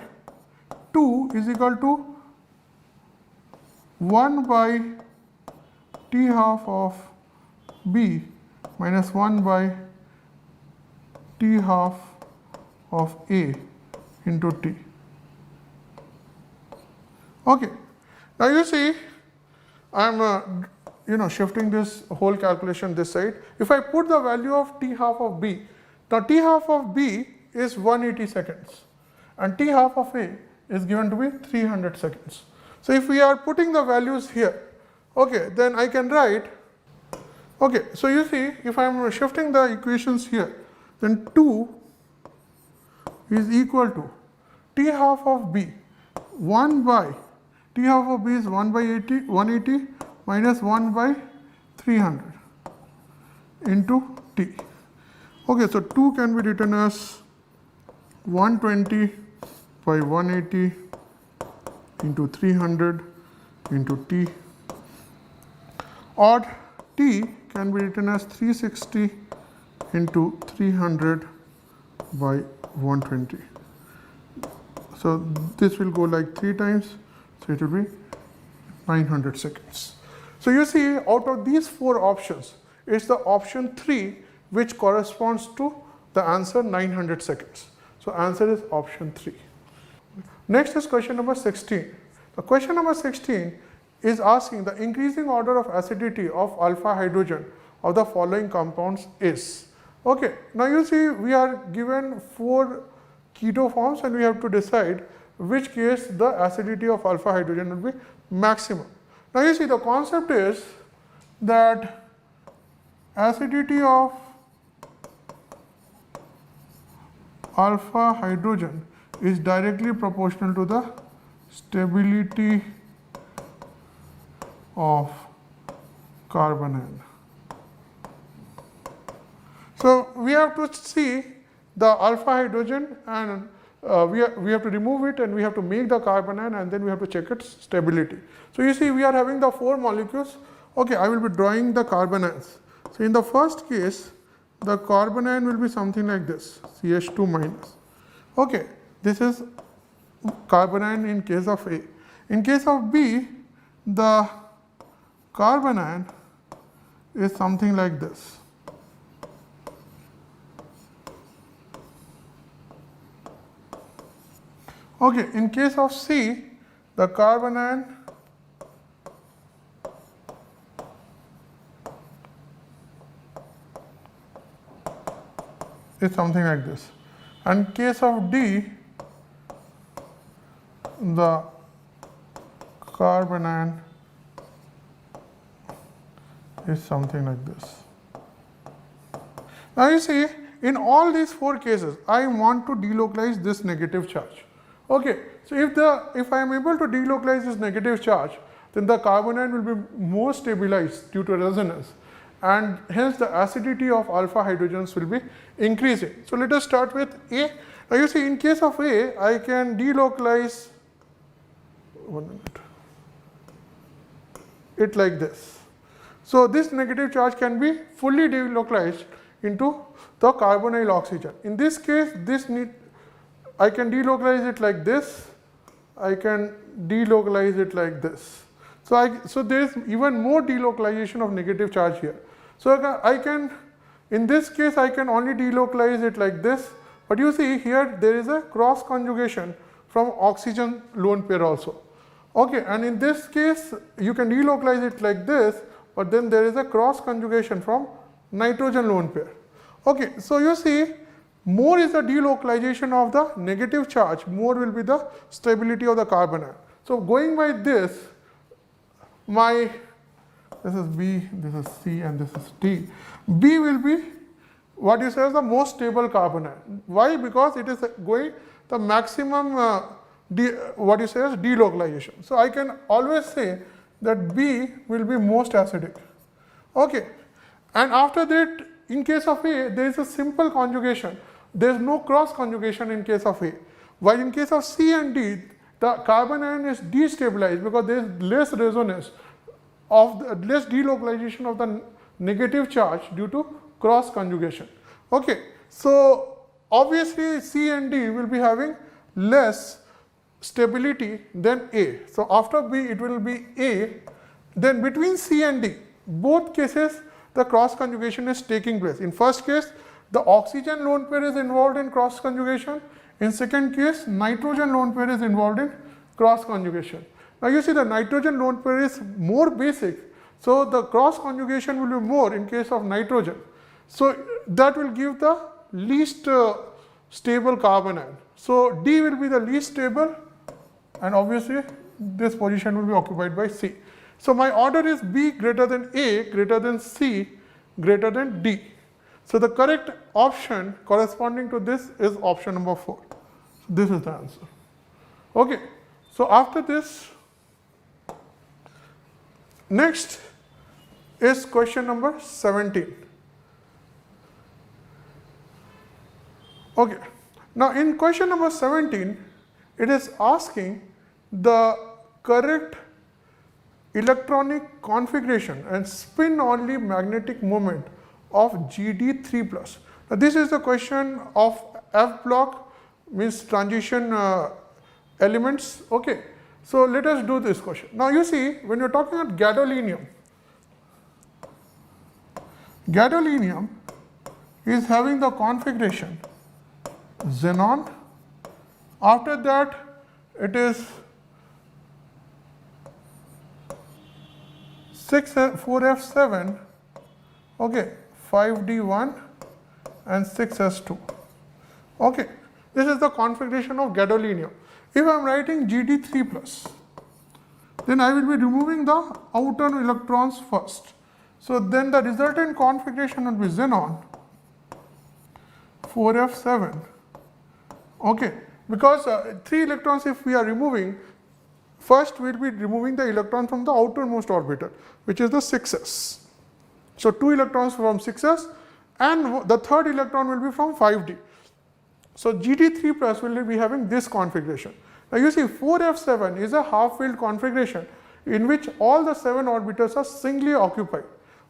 2 is equal to 1 by T half of B minus 1 by T half of A into T. Okay. Now you see, I am shifting this whole calculation this side. If I put the value of T half of B, now T half of B is 180 seconds and T half of A is given to be 300 seconds. So if we are putting the values here, okay, then I can write, okay, so you see, if I am shifting the equations here, then 2 is equal to T half of B 1 by T half of B is 1 by 180 minus 1 by 300 into T. Okay, so 2 can be written as 120 by 180 into 300 into T, or T can be written as 360 into 300 by 120. So this will go like 3 times. So it will be 900 seconds. So you see, out of these 4 options, it's the option 3 which corresponds to the answer 900 seconds. So answer is option 3. Next is question number 16. The question number 16 is asking the increasing order of acidity of alpha hydrogen of the following compounds is. Okay, now you see we are given 4 keto forms and we have to decide which case the acidity of alpha hydrogen will be maximum. Now you see the concept is that acidity of alpha hydrogen is directly proportional to the stability of carbanion. So we have to see the alpha hydrogen and we have to remove it and we have to make the carbanion and then we have to check its stability. So you see we are having the 4 molecules. Okay, I will be drawing the carbanions. So in the first case, the carbanion will be something like this, CH2 minus. Okay, this is carbanion in case of A. In case of B, the carbanion is something like this. Okay, in case of C, the carbanion is something like this. And in case of D, the carbanion is something like this. Now you see, in all these 4 cases, I want to delocalize this negative charge. Okay, so if I am able to delocalize this negative charge, then the carbanion will be more stabilized due to resonance, and hence the acidity of alpha hydrogens will be increasing. So let us start with A. Now you see, in case of A, I can delocalize it like this. So this negative charge can be fully delocalized into the carbonyl oxygen. In this case, I can delocalize it like this, I can delocalize it like this. So there is even more delocalization of negative charge here. So I can, in this case, I can only delocalize it like this, but you see here there is a cross conjugation from oxygen lone pair also. Okay, and in this case you can delocalize it like this, but then there is a cross conjugation from nitrogen lone pair. Okay, so you see, more is the delocalization of the negative charge, more will be the stability of the carbanion. So going by this, this is B, this is C, and this is D. B will be what you say is the most stable carbanion. Why? Because it is going the maximum what you say is delocalization. So I can always say that B will be most acidic. Okay, and after that, in case of A, there is a simple conjugation. There is no cross conjugation in case of A. While in case of C and D, the carbanion is destabilized because there is less resonance of the less delocalization of the negative charge due to cross conjugation. Okay, so obviously C and D will be having less stability than A. So after B, it will be A. Then between C and D, both cases the cross conjugation is taking place. In first case, the oxygen lone pair is involved in cross conjugation. In second case, nitrogen lone pair is involved in cross conjugation. Now you see, the nitrogen lone pair is more basic, so the cross conjugation will be more in case of nitrogen. So that will give the least stable carbanion. So D will be the least stable, and obviously this position will be occupied by C. So my order is B greater than A, greater than C, greater than D. So the correct option corresponding to this is option number 4. So this is the answer. Okay, so after this, next is question number 17. Okay, now in question number 17, it is asking the correct electronic configuration and spin only magnetic moment of GD3+. Now this is the question of F block, means transition elements. Okay, so let us do this question. Now you see, when you are talking about gadolinium is having the configuration xenon. After that, it is 4F7, okay, 5D1 and 6S2. Okay, this is the configuration of gadolinium. If I am writing GD3+, then I will be removing the outer electrons first. So then the resultant configuration will be xenon 4F7. Okay, because 3 electrons if we are removing, first we will be removing the electron from the outermost orbital, which is the 6s. So 2 electrons from 6s, and the third electron will be from 5d. So GD3+ will be having this configuration. Now you see, 4F7 is a half-filled configuration in which all the 7 orbitals are singly occupied.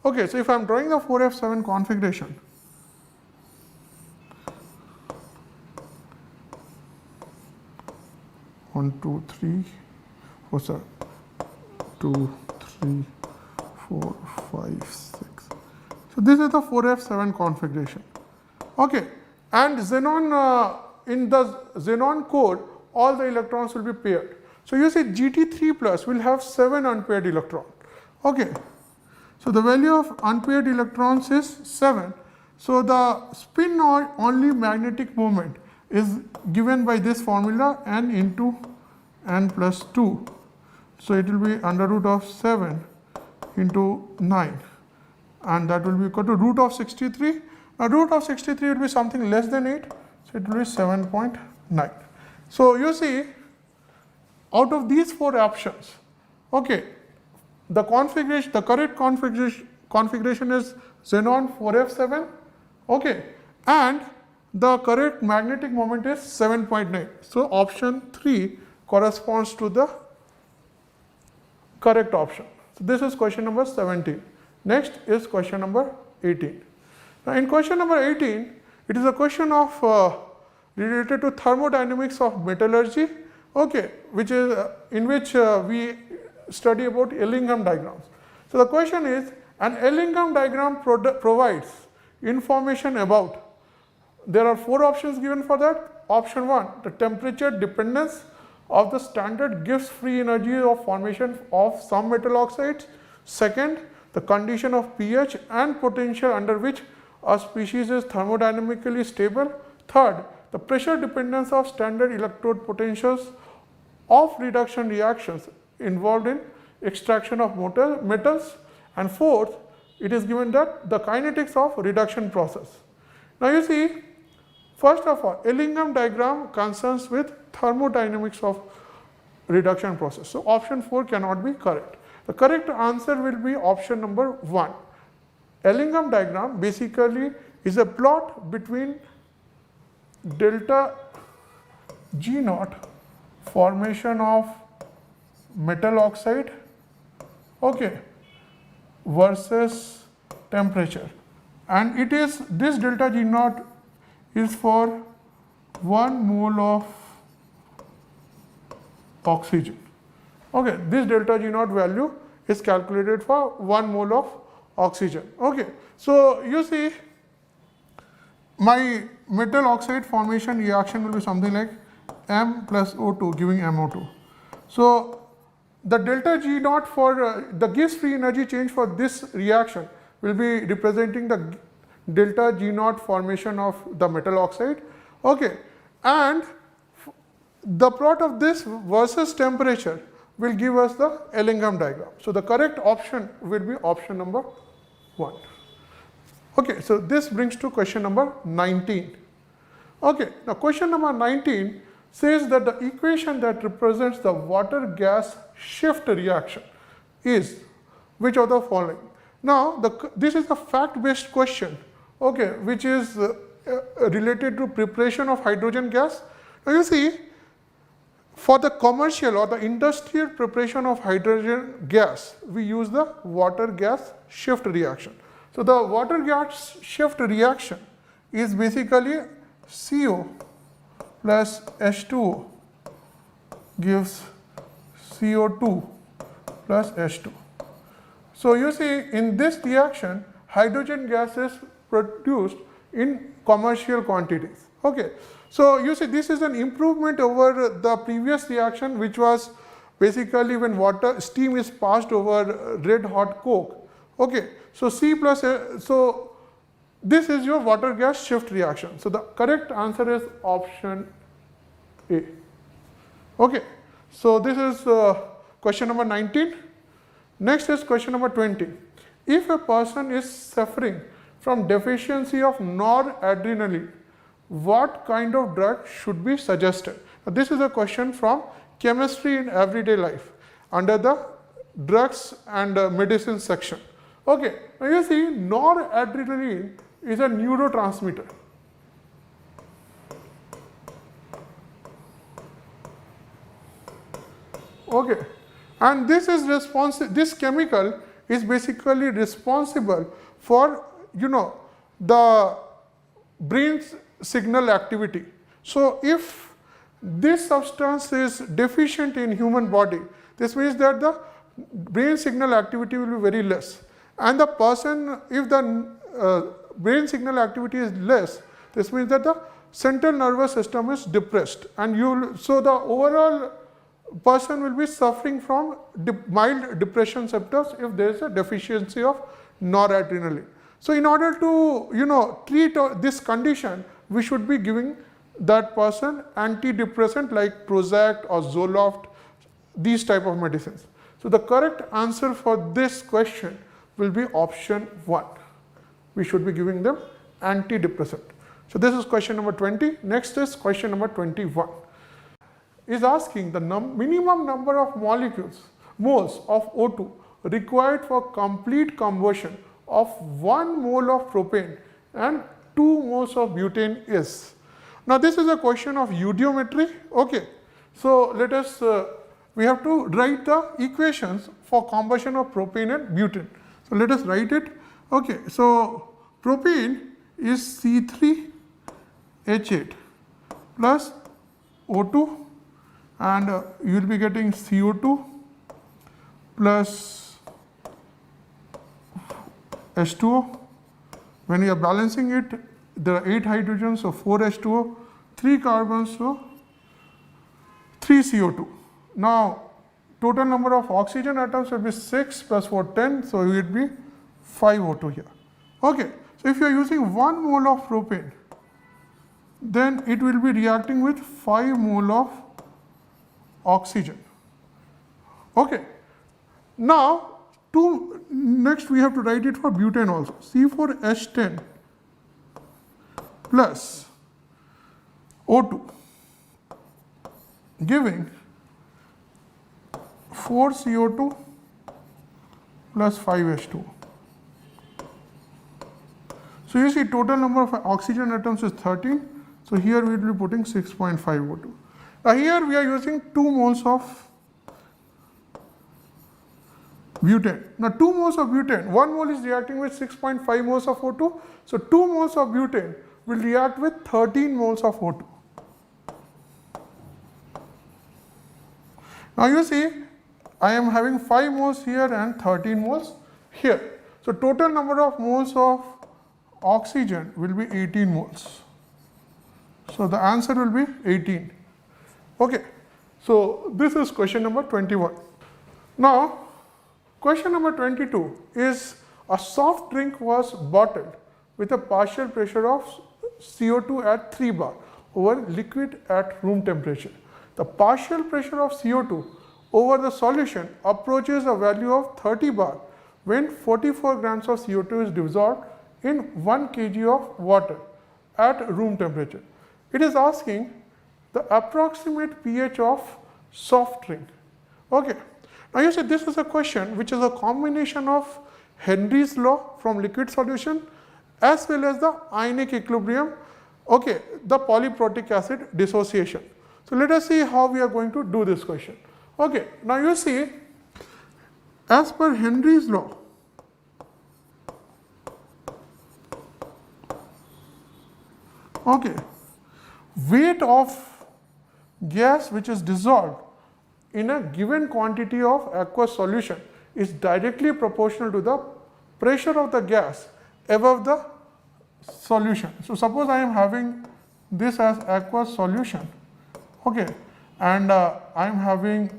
Okay, so if I am drawing the 4F7 configuration, 1, 2, 3, 4, 7, 2, 3, 4, 5, 6. So this is the 4f7 configuration. Okay, and xenon in the xenon core, all the electrons will be paired. So you see GT3 plus will have 7 unpaired electrons. Okay, so the value of unpaired electrons is 7. So the spin only magnetic moment is given by this formula n into n plus 2. So it will be under root of 7 into 9, and that will be equal to root of 63. Now root of 63 will be something less than 8, so it will be 7.9. So you see, out of these 4 options, okay, the configuration, the correct configuration is xenon 4f7, okay, and the correct magnetic moment is 7.9. So option 3 corresponds to the correct option. So this is question number 17. Next is question number 18. Now in question number 18, it is a question of related to thermodynamics of metallurgy, okay, which is in which we study about Ellingham diagrams. So the question is, an Ellingham diagram provides information about, there are 4 options given for that. Option 1, the temperature dependence of the standard gives free energy of formation of some metal oxides. Second, the condition of pH and potential under which a species is thermodynamically stable. Third, the pressure dependence of standard electrode potentials of reduction reactions involved in extraction of metals. And fourth, it is given that the kinetics of reduction process. Now you see, first of all, Ellingham diagram concerns with thermodynamics of reduction process. So option 4 cannot be correct. The correct answer will be option number 1. Ellingham diagram basically is a plot between delta G naught formation of metal oxide, okay, versus temperature, and it is, this delta G naught is for 1 mole of oxygen. Okay, this delta G naught value is calculated for 1 mole of oxygen. Okay, so you see, my metal oxide formation reaction will be something like M plus O2 giving MO2. So the delta G naught for the Gibbs free energy change for this reaction will be representing the delta G naught formation of the metal oxide. Okay, and the plot of this versus temperature will give us the Ellingham diagram. So the correct option will be option number 1. Okay, so this brings to question number 19. Okay, now question number 19 says that the equation that represents the water gas shift reaction is which of the following. Now this is a fact based question, okay, which is related to preparation of hydrogen gas. Now you see, for the commercial or the industrial preparation of hydrogen gas, we use the water gas shift reaction. So the water gas shift reaction is basically CO plus H2O gives CO2 plus H2. So you see, in this reaction, hydrogen gas is produced in commercial quantities. Okay, so you see, this is an improvement over the previous reaction, which was basically when steam is passed over red hot coke. Okay, so C plus so this is your water gas shift reaction. So the correct answer is option A. Okay, so this is question number 19. Next is question number 20. If a person is suffering from deficiency of noradrenaline, what kind of drug should be suggested? Now, this is a question from chemistry in everyday life under the drugs and medicine section. Okay, now you see, noradrenaline is a neurotransmitter. Okay, and this is this chemical is basically responsible for, you know, the brain's signal activity. So if this substance is deficient in human body, this means that the brain signal activity will be very less, and the person, if the brain signal activity is less, this means that the central nervous system is depressed, and so the overall person will be suffering from mild depression symptoms if there is a deficiency of noradrenaline. So in order to treat this condition, we should be giving that person antidepressant like Prozac or Zoloft, these type of medicines. So the correct answer for this question will be option 1. We should be giving them antidepressant. So this is question number 20. Next is question number 21. Is asking the minimum number of moles of O2 required for complete combustion of 1 mole of propane and 2 moles of butane is. Now this is a question of eudometry. Okay, so let us we have to write the equations for combustion of propane and butane. So let us write it. Okay, so propane is C3H8 plus O2, and you will be getting CO2 plus H2O. When you are balancing it, there are 8 hydrogens, so 4 H2O, 3 carbons, so 3 CO2. Now total number of oxygen atoms will be 6 plus 4, 10, so it will be 5 O2 here. Okay, so if you are using 1 mole of propane, then it will be reacting with 5 mole of oxygen. Okay, now next we have to write it for butane also. C4H10 plus O2 giving 4 CO2 plus 5 H2O. So you see total number of oxygen atoms is 13. So here we will be putting 6.5 O2. Now here we are using 2 moles of butane. Now 2 moles of butane, 1 mole is reacting with 6.5 moles of O2. So 2 moles of butane will react with 13 moles of O2. Now you see, I am having 5 moles here and 13 moles here. So total number of moles of oxygen will be 18 moles. So the answer will be 18. Okay, so this is question number 21. Now question number 22 is a soft drink was bottled with a partial pressure of CO2 at 3 bar over liquid at room temperature. The partial pressure of CO2 over the solution approaches a value of 30 bar when 44 grams of CO2 is dissolved in 1 kg of water at room temperature. It is asking the approximate pH of soft drink. Okay. Now you see, this is a question which is a combination of Henry's law from liquid solution as well as the ionic equilibrium, okay, the polyprotic acid dissociation. So let us see how we are going to do this question. Okay, now you see, as per Henry's law, okay, weight of gas which is dissolved in a given quantity of aqueous solution is directly proportional to the pressure of the gas above the solution. So suppose I am having this as aqueous solution, okay, and I am having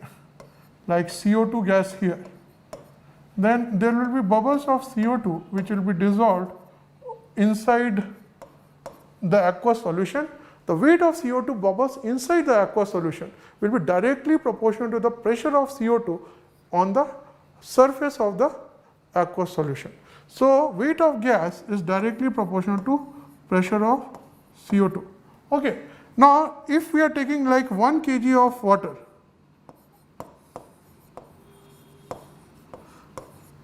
like CO2 gas here. Then there will be bubbles of CO2 which will be dissolved inside the aqueous solution. The weight of CO2 bubbles inside the aqueous solution will be directly proportional to the pressure of CO2 on the surface of the aqueous solution. So weight of gas is directly proportional to pressure of CO2. Okay. Now if we are taking like 1 kg of water,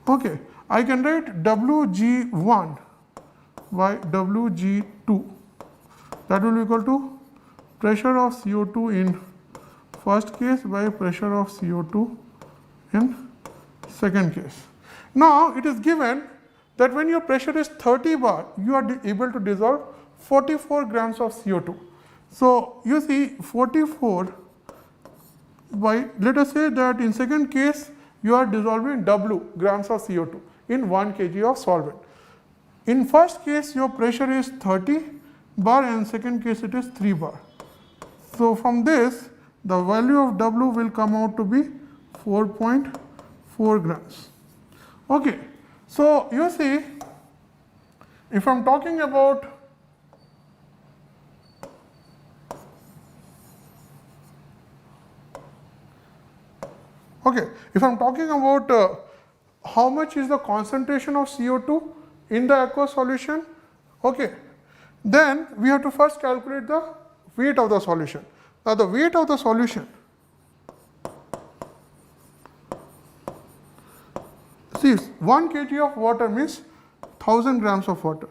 okay, I can write Wg1 by Wg2. That will be equal to pressure of CO2 in first case by pressure of CO2 in second case. Now it is given that when your pressure is 30 bar, you are able to dissolve 44 grams of CO2. So you see 44 by, let us say that in second case you are dissolving W grams of CO2 in 1 kg of solvent. In first case your pressure is 30 bar and second case it is 3 bar. So from this the value of W will come out to be 4.4 grams. Okay. So you see, if I am talking about how much is the concentration of CO2 in the aqueous solution, okay, then we have to first calculate the weight of the solution. Now the weight of the solution, see 1 kg of water means 1000 grams of water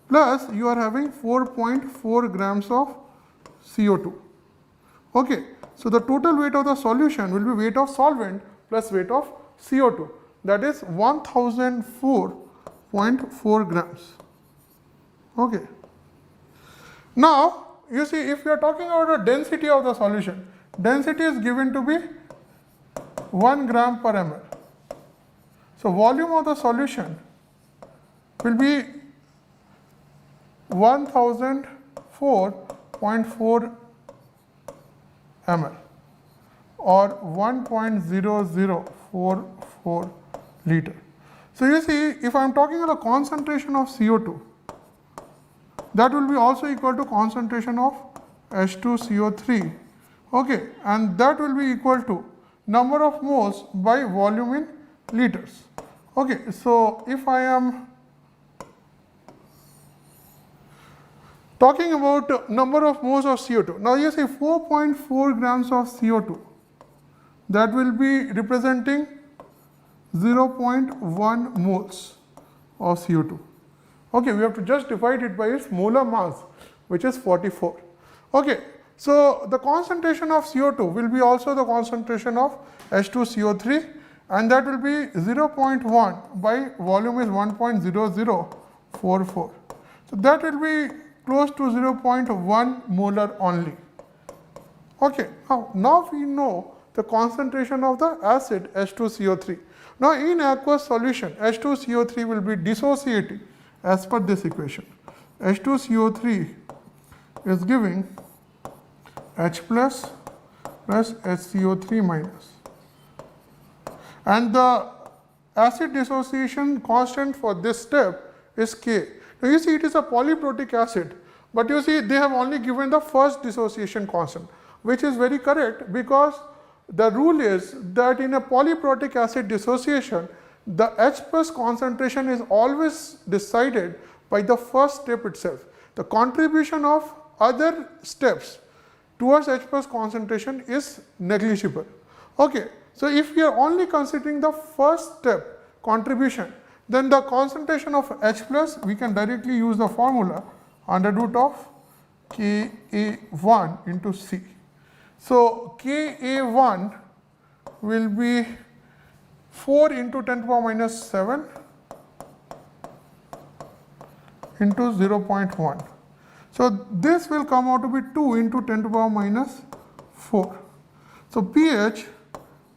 plus you are having 4.4 grams of CO2. Okay. So the total weight of the solution will be weight of solvent plus weight of CO2, that is 1004.4 grams. Okay. Now you see, if we are talking about the density of the solution, density is given to be 1 gram per ml. So volume of the solution will be 1004.4 ml or 1.0044 liter. So you see, if I am talking about the concentration of CO2, that will be also equal to concentration of H2CO3, okay, and that will be equal to number of moles by volume in liters. Okay, so if I am talking about number of moles of CO2, now you see 4.4 grams of CO2, that will be representing 0.1 moles of CO2. Okay, we have to just divide it by its molar mass, which is 44. Okay, so the concentration of CO2 will be also the concentration of H2CO3, and that will be 0.1 by volume is 1.0044. So that will be close to 0.1 molar only. Okay, now we know the concentration of the acid H2CO3. Now in aqueous solution, H2CO3 will be dissociating as per this equation. H2CO3 is giving H plus HCO3 minus. And the acid dissociation constant for this step is K. Now you see, it is a polyprotic acid, but you see they have only given the first dissociation constant, which is very correct, because the rule is that in a polyprotic acid dissociation, the H plus concentration is always decided by the first step itself. The contribution of other steps towards H plus concentration is negligible. Okay. So if we are only considering the first step contribution, then the concentration of H plus, we can directly use the formula under root of Ka1 into C. So Ka1 will be 4 into 10 to the power minus 7 into 0.1. So this will come out to be 2 into 10 to the power minus 4. So pH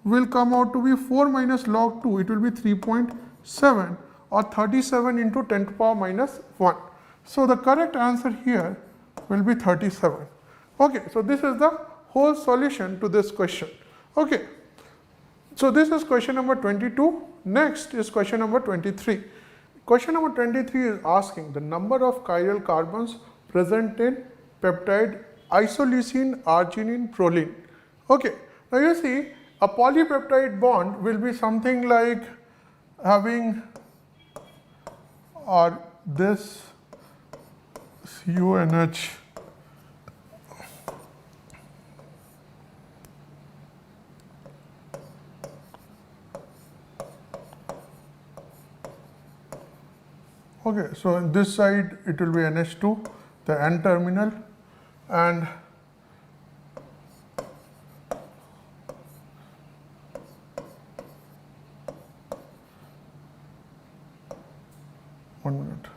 will come out to be 4 minus log 2, it will be 3.7 or 37 into 10 to the power minus 1. So the correct answer here will be 37. Okay, so this is the whole solution to this question. Okay, so this is question number 22. Next is question number 23. Question number 23 is asking the number of chiral carbons present in peptide isoleucine, arginine, proline. Okay, now you see, a polypeptide bond will be something like having this CONH okay, so on this side it will be NH2, the N terminal, and one minute,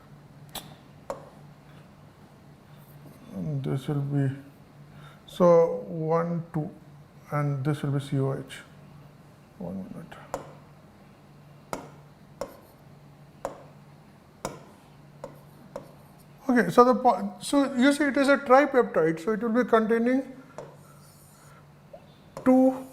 and this will be So 1, 2, and this will be COH. 1 minute. Okay, so you see it is a tripeptide, so it will be containing 2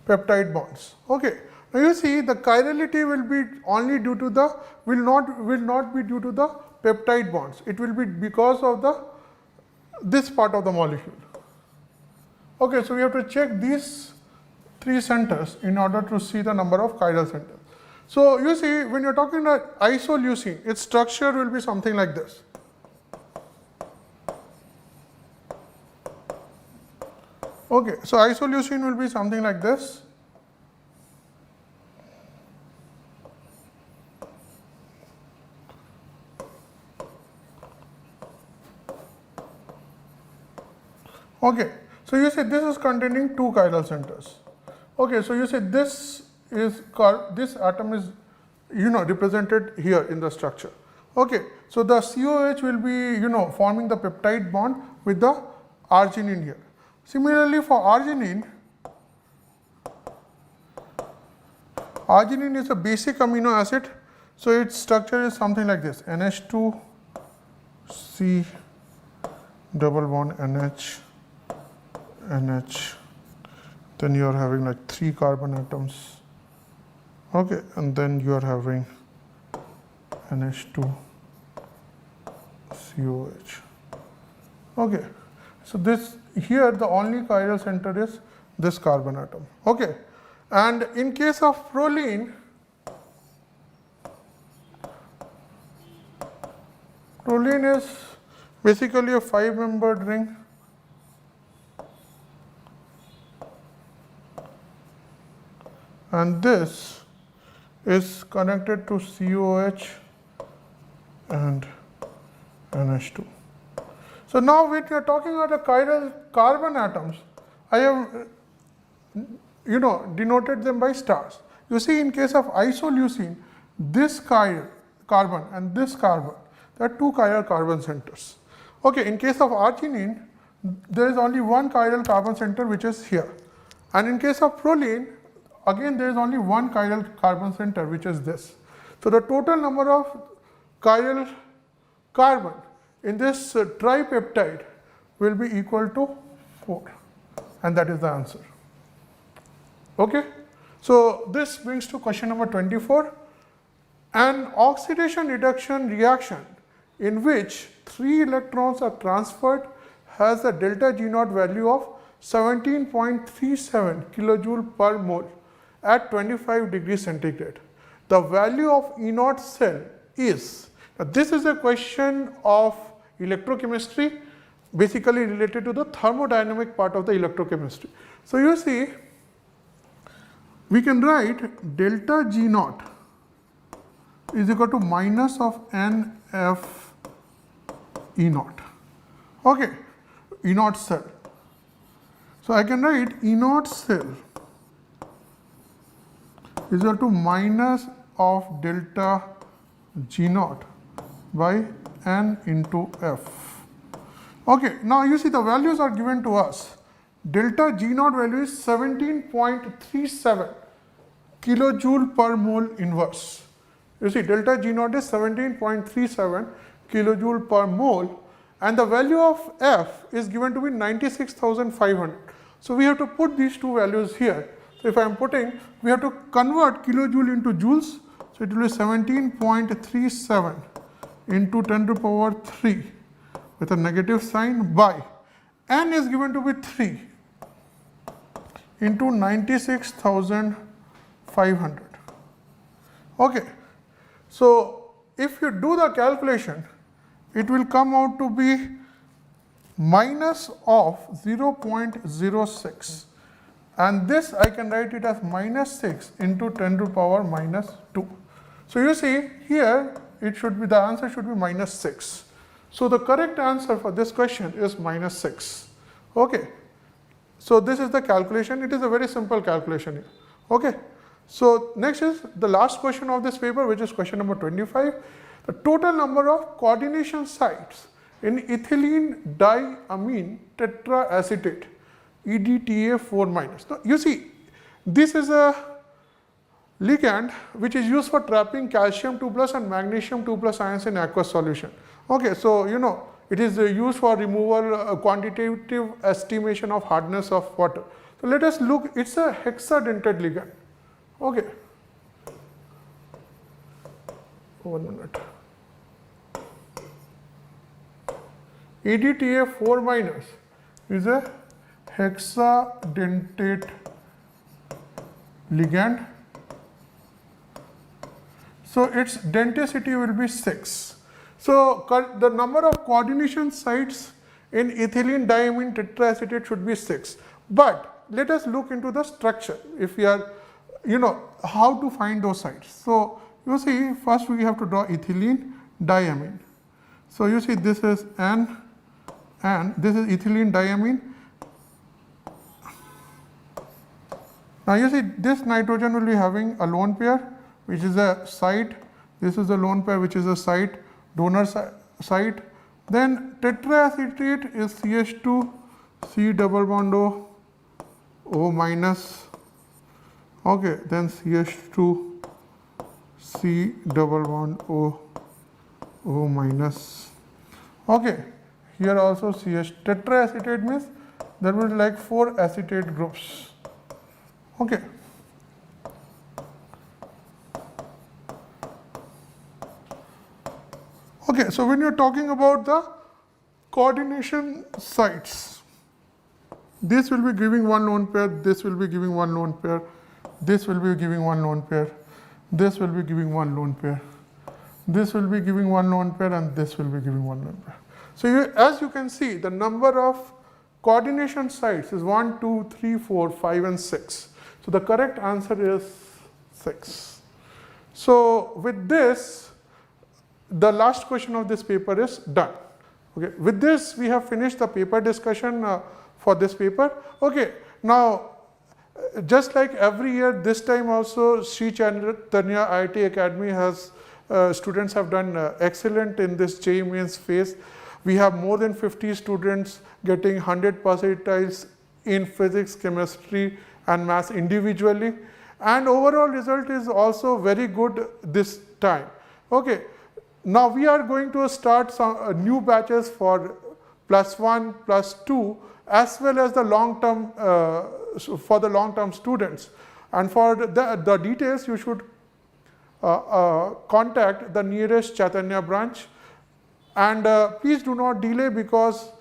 peptide bonds. Okay, now you see the chirality will be only due to the will not be due to the peptide bonds. It will be because of this part of the molecule. Okay, so we have to check these 3 centers in order to see the number of chiral centers. So you see, when you're talking about isoleucine, its structure will be something like this. Okay, so isoleucine will be something like this. Okay, so you say this is containing 2 chiral centers. Okay, so you say this atom is represented here in the structure. Okay, so the COH will be forming the peptide bond with the arginine here. Similarly, for arginine is a basic amino acid, so its structure is something like this: NH2, C, double bond NH, NH, then you are having like 3 carbon atoms. Okay, and then you are having NH2, COH. Okay, so this here the only chiral center is this carbon atom. Okay, and in case of proline is basically a 5-membered ring. And this is connected to COH and NH2. So now when you are talking about the chiral carbon atoms, I have denoted them by stars. You see, in case of isoleucine, this carbon and this carbon, there are 2 chiral carbon centers. Okay, in case of arginine, there is only 1 chiral carbon center, which is here. And in case of proline, again there is only 1 chiral carbon center, which is this. So the total number of chiral carbon in this tripeptide will be equal to 4, and that is the answer. Okay, so this brings to question number 24. An oxidation reduction reaction in which 3 electrons are transferred has a delta G naught value of 17.37 kilojoule per mole at 25 degrees centigrade. The value of E naught cell is, now this is a question of electrochemistry, basically related to the thermodynamic part of the electrochemistry. So you see, we can write delta G naught is equal to minus of NF E naught. Okay, E naught cell. So I can write E naught cell is equal to minus of delta G naught by N into F. Okay, now you see the values are given to us. Delta G naught value is 17.37 kilojoule per mole inverse. You see, delta G naught is 17.37 kilojoule per mole, and the value of F is given to be 96,500. So we have to put these 2 values here. So if I am putting, we have to convert kilojoule into joules. So it will be 17.37 into 10 to the power 3 with a negative sign by N is given to be 3 into 96,500. Okay, so if you do the calculation, it will come out to be minus of 0.06, and this I can write it as minus 6 into 10 to the power minus 2. So you see here it should be, the answer should be minus 6. So the correct answer for this question is minus 6. Okay, so this is the calculation. It is a very simple calculation here. Okay, so next is the last question of this paper, which is question number 25. The total number of coordination sites in ethylene diamine tetraacetate, EDTA4-. Now, you see, this is a ligand which is used for trapping calcium 2+ and magnesium 2+ ions in aqueous solution. Okay, so you know it is used for removal, quantitative estimation of hardness of water. So let us look, it's a hexadentate ligand. Okay. 1 minute. EDTA4- is a hexadentate ligand. So its denticity will be 6. So the number of coordination sites in ethylene diamine tetraacetate should be 6. But let us look into the structure. If we are, you know, how to find those sites. So you see, first we have to draw ethylene diamine. So you see, this is N and this is ethylene diamine. Now you see, this nitrogen will be having a lone pair, which is a site. This is a lone pair, which is a site, donor site. Then tetraacetate is CH2, C double bond O, O minus. Okay, then CH2, C double bond O, O minus. Okay, here also CH. Tetraacetate means there will be like 4 acetate groups. Okay. Okay, so when you are talking about the coordination sites, this will be giving 1 lone pair, this will be giving 1 lone pair, this will be giving 1 lone pair, this will be giving 1 lone pair, this will be giving 1 lone pair, and this will be giving 1 lone pair. So as you can see, the number of coordination sites is 1, 2, 3, 4, 5, and 6. So the correct answer is 6. So with this, the last question of this paper is done. Okay, with this we have finished the paper discussion for this paper. Okay, now just like every year, this time also Sri Chaitanya IIT Academy has students have done excellent in this JEE Mains phase. We have more than 50 students getting 100 percentiles in physics, chemistry and maths individually, and overall result is also very good this time. Okay. Now we are going to start some new batches for +1, +2, as well as the long term for the long term students. And for the details, you should contact the nearest Chaitanya branch. And please do not delay, because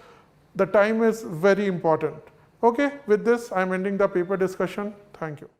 the time is very important. Okay, with this I am ending the paper discussion. Thank you.